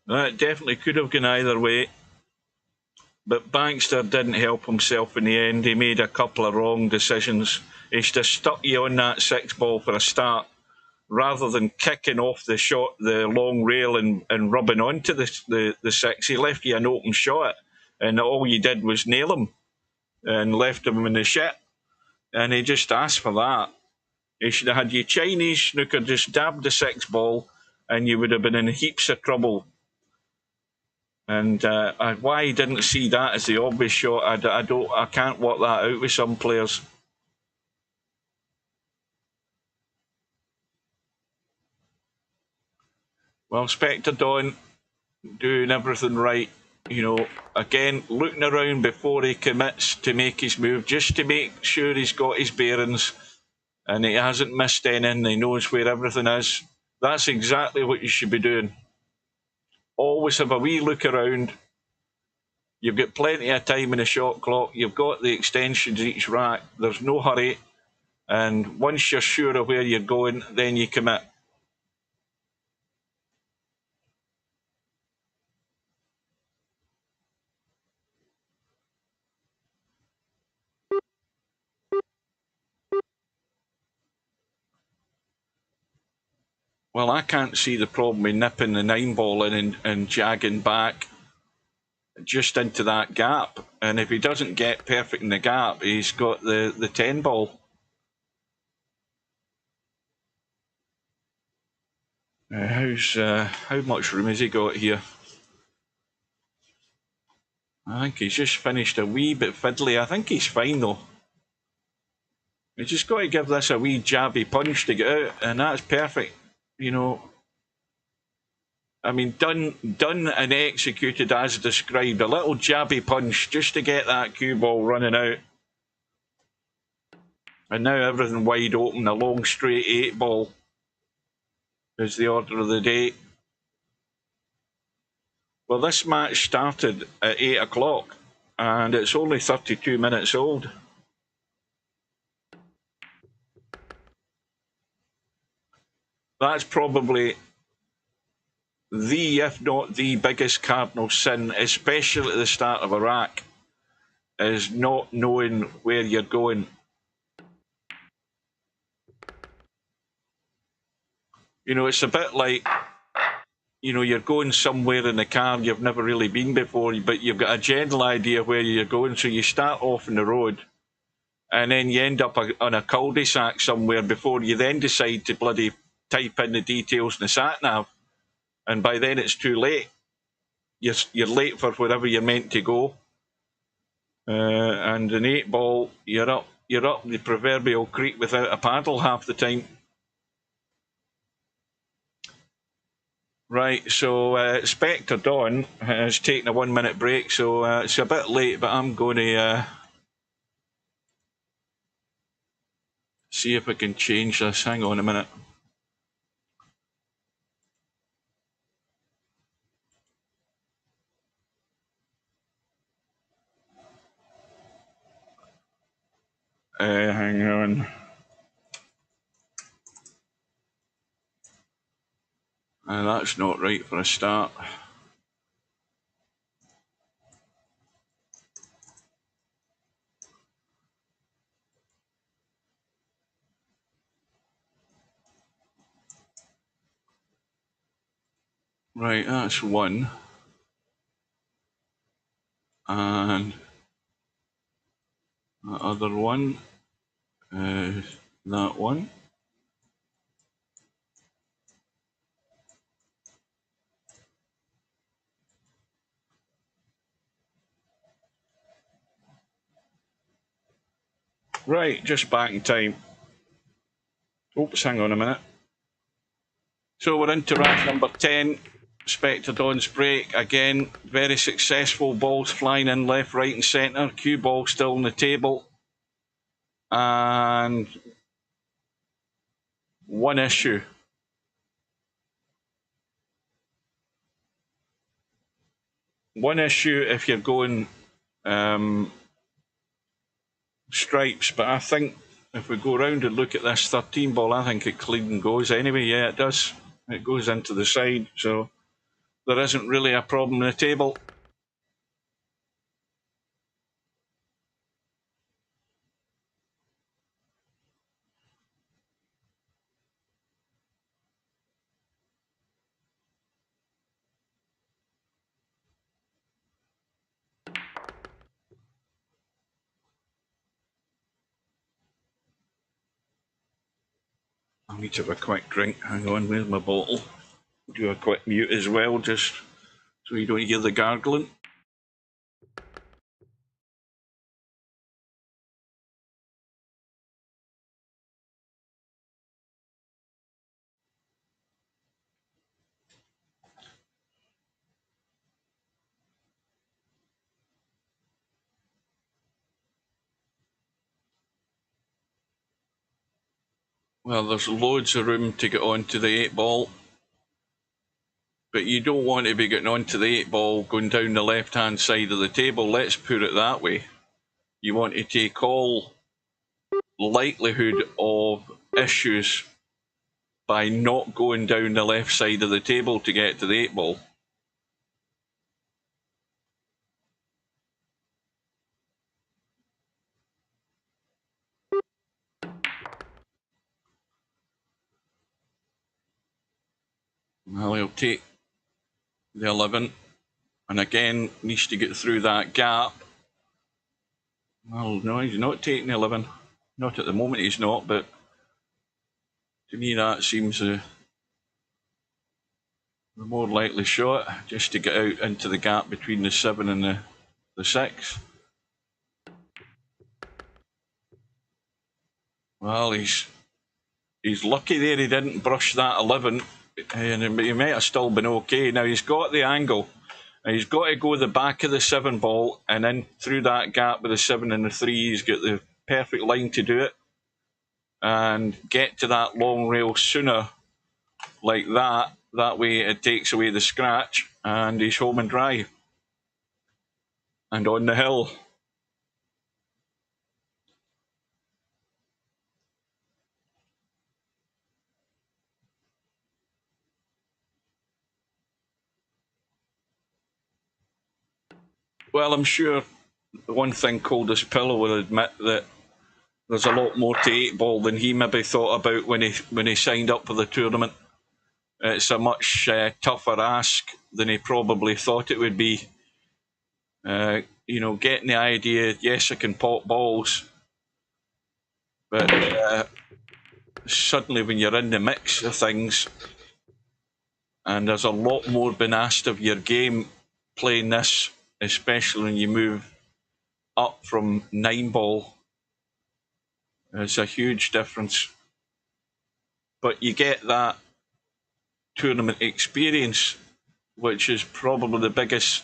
That definitely could have gone either way. But Bankster didn't help himself in the end. He made a couple of wrong decisions. He should have stuck you on that 6 ball for a start, rather than kicking off the shot, the long rail, and rubbing onto the 6. He left you an open shot, and all you did was nail him and left him in the shit. And he just asked for that. He should have had your Chinese snooker just dabbed the 6 ball, and you would have been in heaps of trouble. And why he didn't see that as the obvious shot, I can't work that out with some players. Well, Spectre Dawn doing everything right. You know, again, looking around before he commits to make his move, just to make sure he's got his bearings and he hasn't missed anything. He knows where everything is. That's exactly what you should be doing. Always have a wee look around. You've got plenty of time in the shot clock. You've got the extensions each rack. There's no hurry. And once you're sure of where you're going, then you commit. Well, I can't see the problem with nipping the 9 ball in and jagging back just into that gap. And if he doesn't get perfect in the gap, he's got the 10 ball. How much room has he got here? I think he's just finished a wee bit fiddly. I think he's fine though. He's just got to give this a wee jabby punch to get out, and that's perfect. You know, I mean, done and executed as described. A little jabby punch just to get that cue ball running out. And now everything wide open. A long straight 8 ball is the order of the day. Well, this match started at 8 o'clock and it's only 32 minutes old. That's probably the, if not the biggest cardinal sin, especially at the start of a rack, is not knowing where you're going. You know, it's a bit like, you know, you're going somewhere in the car you've never really been before, but you've got a general idea where you're going, so you start off on the road and then you end up on a cul-de-sac somewhere before you then decide to bloody type in the details in the sat-nav, and by then it's too late. You're late for wherever you're meant to go. And an 8 ball, you're up the proverbial creek without a paddle half the time. Right, so Spectre Dawn has taken a 1 minute break, so it's a bit late, but I'm going to see if I can change this. Hang on a minute. Hang on. That's not right for a start. Right, that's one. And the other one is that one. Right, just back in time. Oops, hang on a minute. So we're into rack number 10. Spectre Dawn's break. Again, very successful. Balls flying in left, right and centre. Cue ball still on the table. And one issue. One issue if you're going stripes, but I think if we go around and look at this 13 ball, I think it clean goes anyway. Yeah, it does. It goes into the side, so there isn't really a problem in the table. I need to have a quick drink. Hang on, where's my bottle? Do a quick mute as well, just so you don't hear the gargling. Well, there's loads of room to get onto the 8 ball, but you don't want to be getting onto the 8 ball going down the left hand side of the table, let's put it that way. You want to take all likelihood of issues by not going down the left side of the table to get to the 8 ball. Well, he'll take the 11, and again needs to get through that gap. Well, no, he's not taking the 11. Not at the moment, he's not, but to me that seems the more likely shot, just to get out into the gap between the 7 and the 6. Well, he's lucky there he didn't brush that 11, and he might have still been okay. Now he's got the angle. He's got to go the back of the 7 ball and then through that gap with the 7 and the 3. He's got the perfect line to do it and get to that long rail sooner, like that. That way it takes away the scratch and he's home and dry and on the hill. Well, I'm sure one thing Coldest Pillow will admit that there's a lot more to 8 ball than he maybe thought about when he signed up for the tournament. It's a much tougher ask than he probably thought it would be. You know, getting the idea, yes, I can pop balls, but suddenly when you're in the mix of things, and there's a lot more been asked of your game playing this, especially when you move up from 9 ball. It's a huge difference. But you get that tournament experience, which is probably the biggest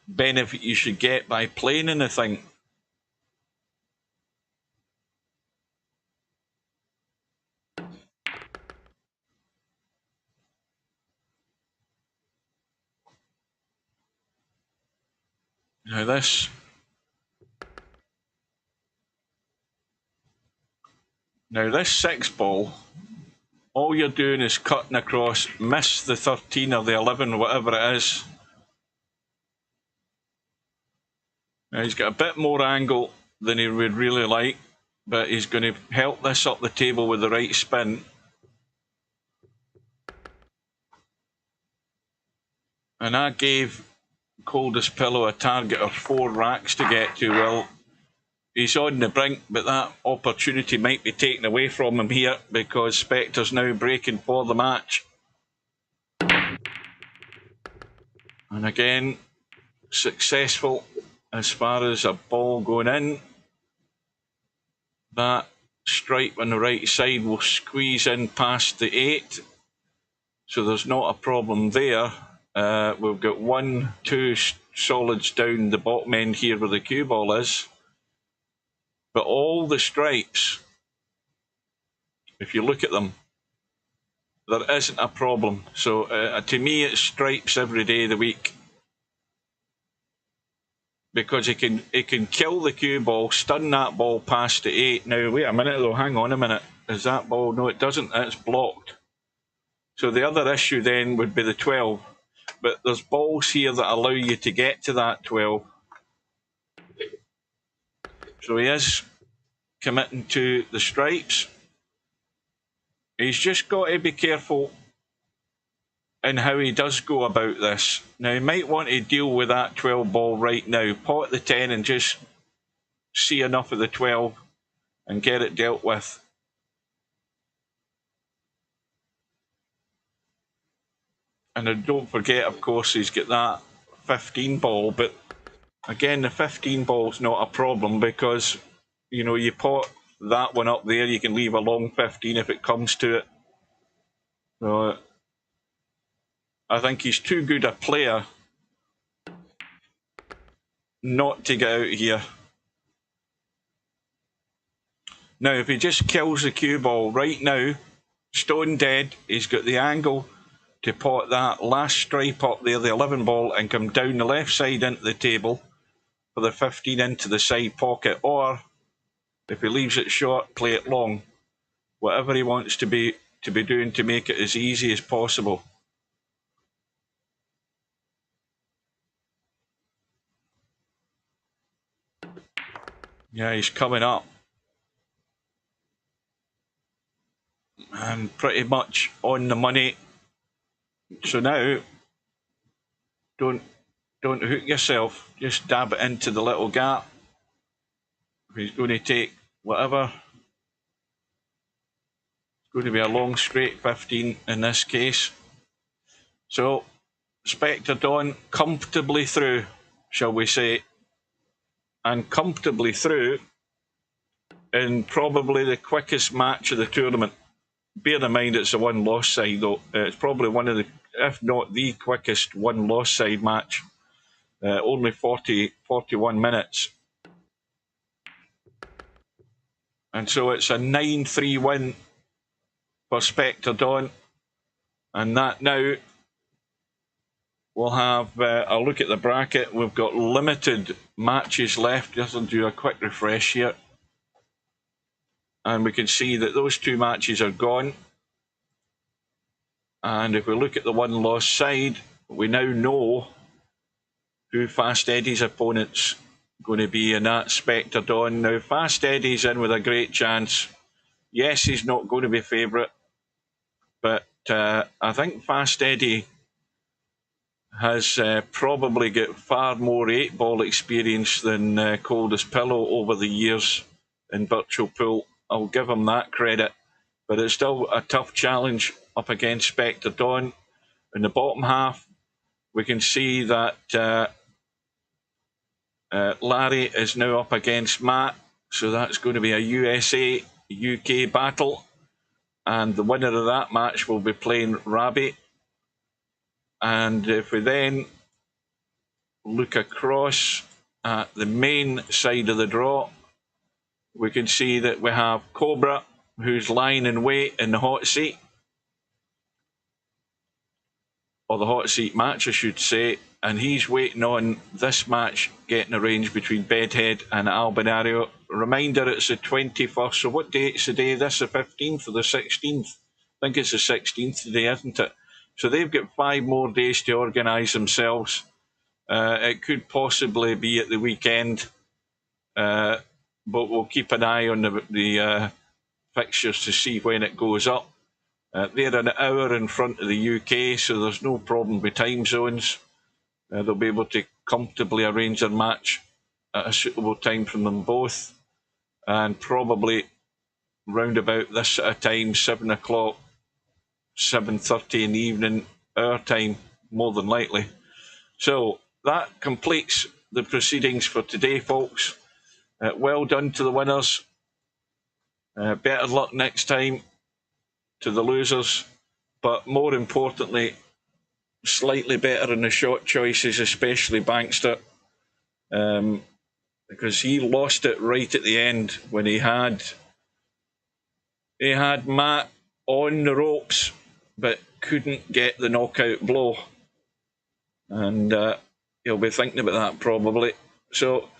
benefit you should get by playing in the thing. Now this Now this 6 ball, all you're doing is cutting across, miss the 13 or the 11, whatever it is. Now he's got a bit more angle than he would really like, but he's going to help this up the table with the right spin. And I gave Coldest Pillow a target of 4 racks to get to. Well, he's on the brink, but that opportunity might be taken away from him here because Spectre's now breaking for the match. And again, successful as far as a ball going in. That stripe on the right side will squeeze in past the 8. So there's not a problem there. We've got 1, 2 solids down the bottom end here where the cue ball is. But all the stripes, if you look at them, there isn't a problem. So to me, it's stripes every day of the week. Because it can kill the cue ball, stun that ball past the 8. Now, wait a minute though, hang on a minute. Is that ball? No, it doesn't. It's blocked. So the other issue then would be the 12. But there's balls here that allow you to get to that 12. So he is committing to the stripes. He's just got to be careful in how he does go about this. Now, he might want to deal with that 12 ball right now. Pot the 10 and just see enough of the 12 and get it dealt with. And then don't forget, of course, he's got that 15 ball. But again, the 15 ball's not a problem because, you know, you pot that one up there, you can leave a long 15 if it comes to it. So I think he's too good a player not to get out here. Now, if he just kills the cue ball right now, stone dead, he's got the angle to pot that last stripe up there, the 11 ball, and come down the left side into the table for the 15 into the side pocket. Or, if he leaves it short, play it long. Whatever he wants to be doing to make it as easy as possible. Yeah, he's coming up. And pretty much on the money. So now, don't hook yourself. Just dab it into the little gap. He's going to take whatever. It's going to be a long straight 15 in this case. So, Spectre Dawn comfortably through, shall we say. And comfortably through in probably the quickest match of the tournament. Bear in mind it's a one-loss side though. It's probably one of the, if not the quickest one-loss side match. Only 41 minutes. And so it's a 9-3 win for Spectre Dawn. And that now we'll have a look at the bracket. We've got limited matches left. Just to do a quick refresh here. And we can see that those 2 matches are gone. And if we look at the one-loss side, we now know who Fast Eddie's opponent's going to be, and that's Spectre Dawn. Now, Fast Eddie's in with a great chance. Yes, he's not going to be favourite, but I think Fast Eddie has probably got far more 8-ball experience than Coldest Pillow over the years in Virtual Pool. I'll give him that credit, but it's still a tough challenge up against Spectre Dawn. In the bottom half, we can see that Larry is now up against Matt, so that's going to be a USA-UK battle, and the winner of that match will be playing Rabbit. And if we then look across at the main side of the draw, we can see that we have Cobra, who's lying in wait in the hot seat, or the hot seat match, I should say, and he's waiting on this match getting arranged between Bedhead and Albinario. Reminder, it's the 21st, so what date's the day? This the 15th or the 16th? I think it's the 16th today, isn't it? So they've got 5 more days to organise themselves. It could possibly be at the weekend, but we'll keep an eye on the fixtures to see when it goes up. They're an hour in front of the UK, so there's no problem with time zones. They'll be able to comfortably arrange their match at a suitable time from them both, and probably round about this sort of time, 7 o'clock, 7:30 in the evening, our time, more than likely. So that completes the proceedings for today, folks. Well done to the winners. Better luck next time to the losers, but more importantly, slightly better in the shot choices, especially Bankster, because he lost it right at the end when he had Matt on the ropes but couldn't get the knockout blow, and he'll be thinking about that probably. So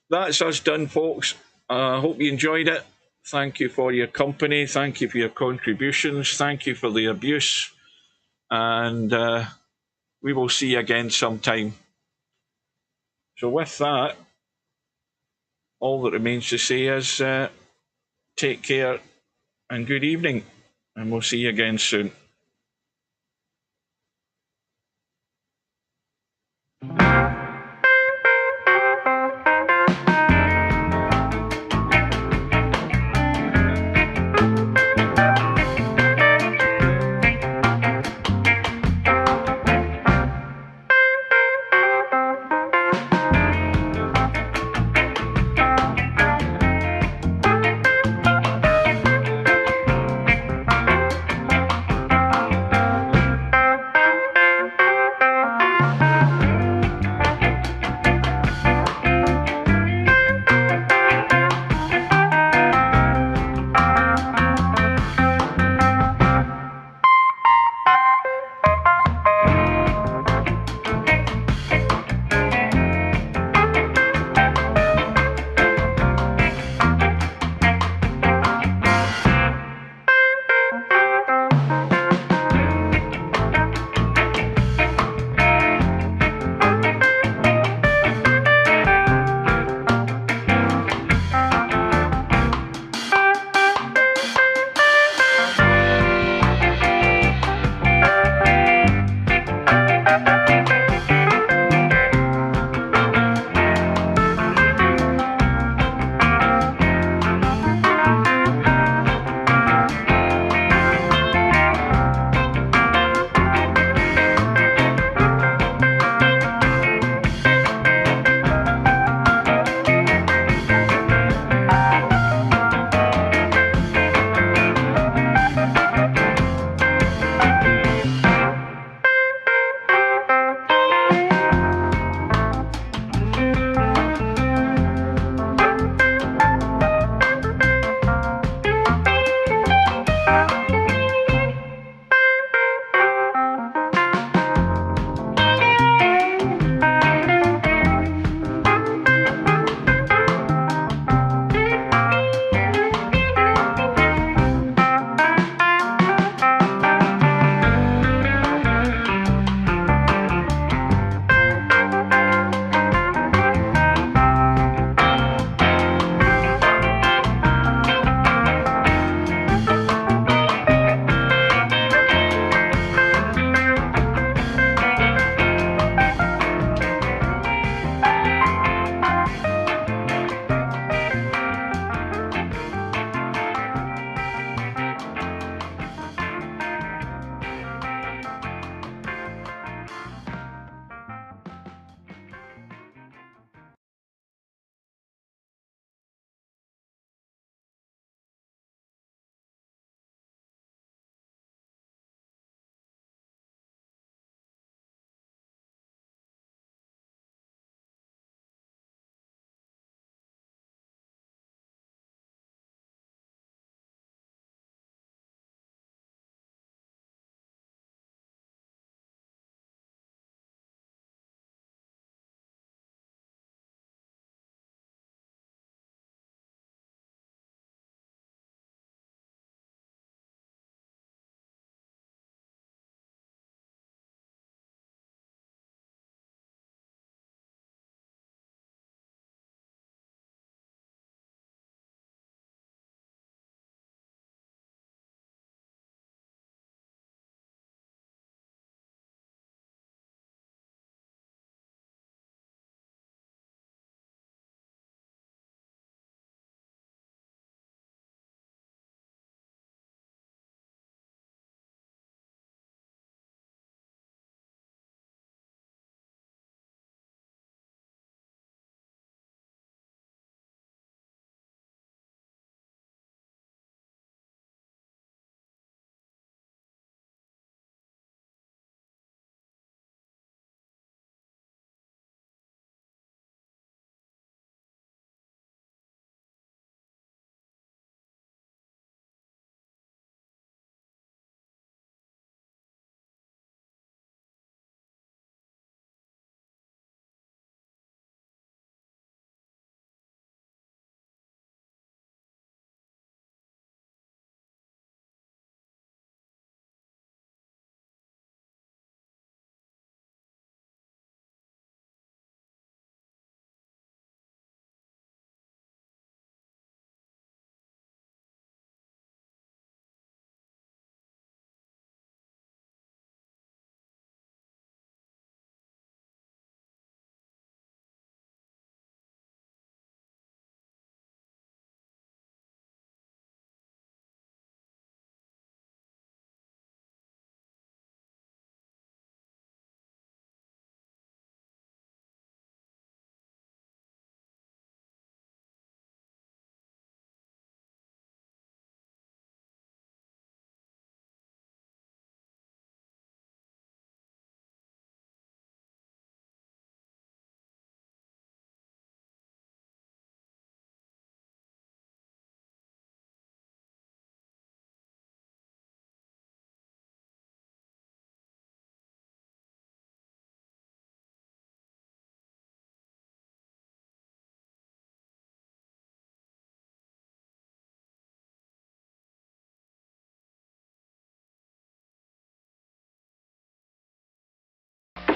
that's us done, folks. I hope you enjoyed it. Thank you for your company. Thank you for your contributions. Thank you for the abuse. And we will see you again sometime. So with that, all that remains to say is take care and good evening. And we'll see you again soon.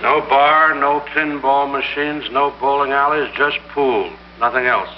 No bar, no pinball machines, no bowling alleys, just pool. Nothing else.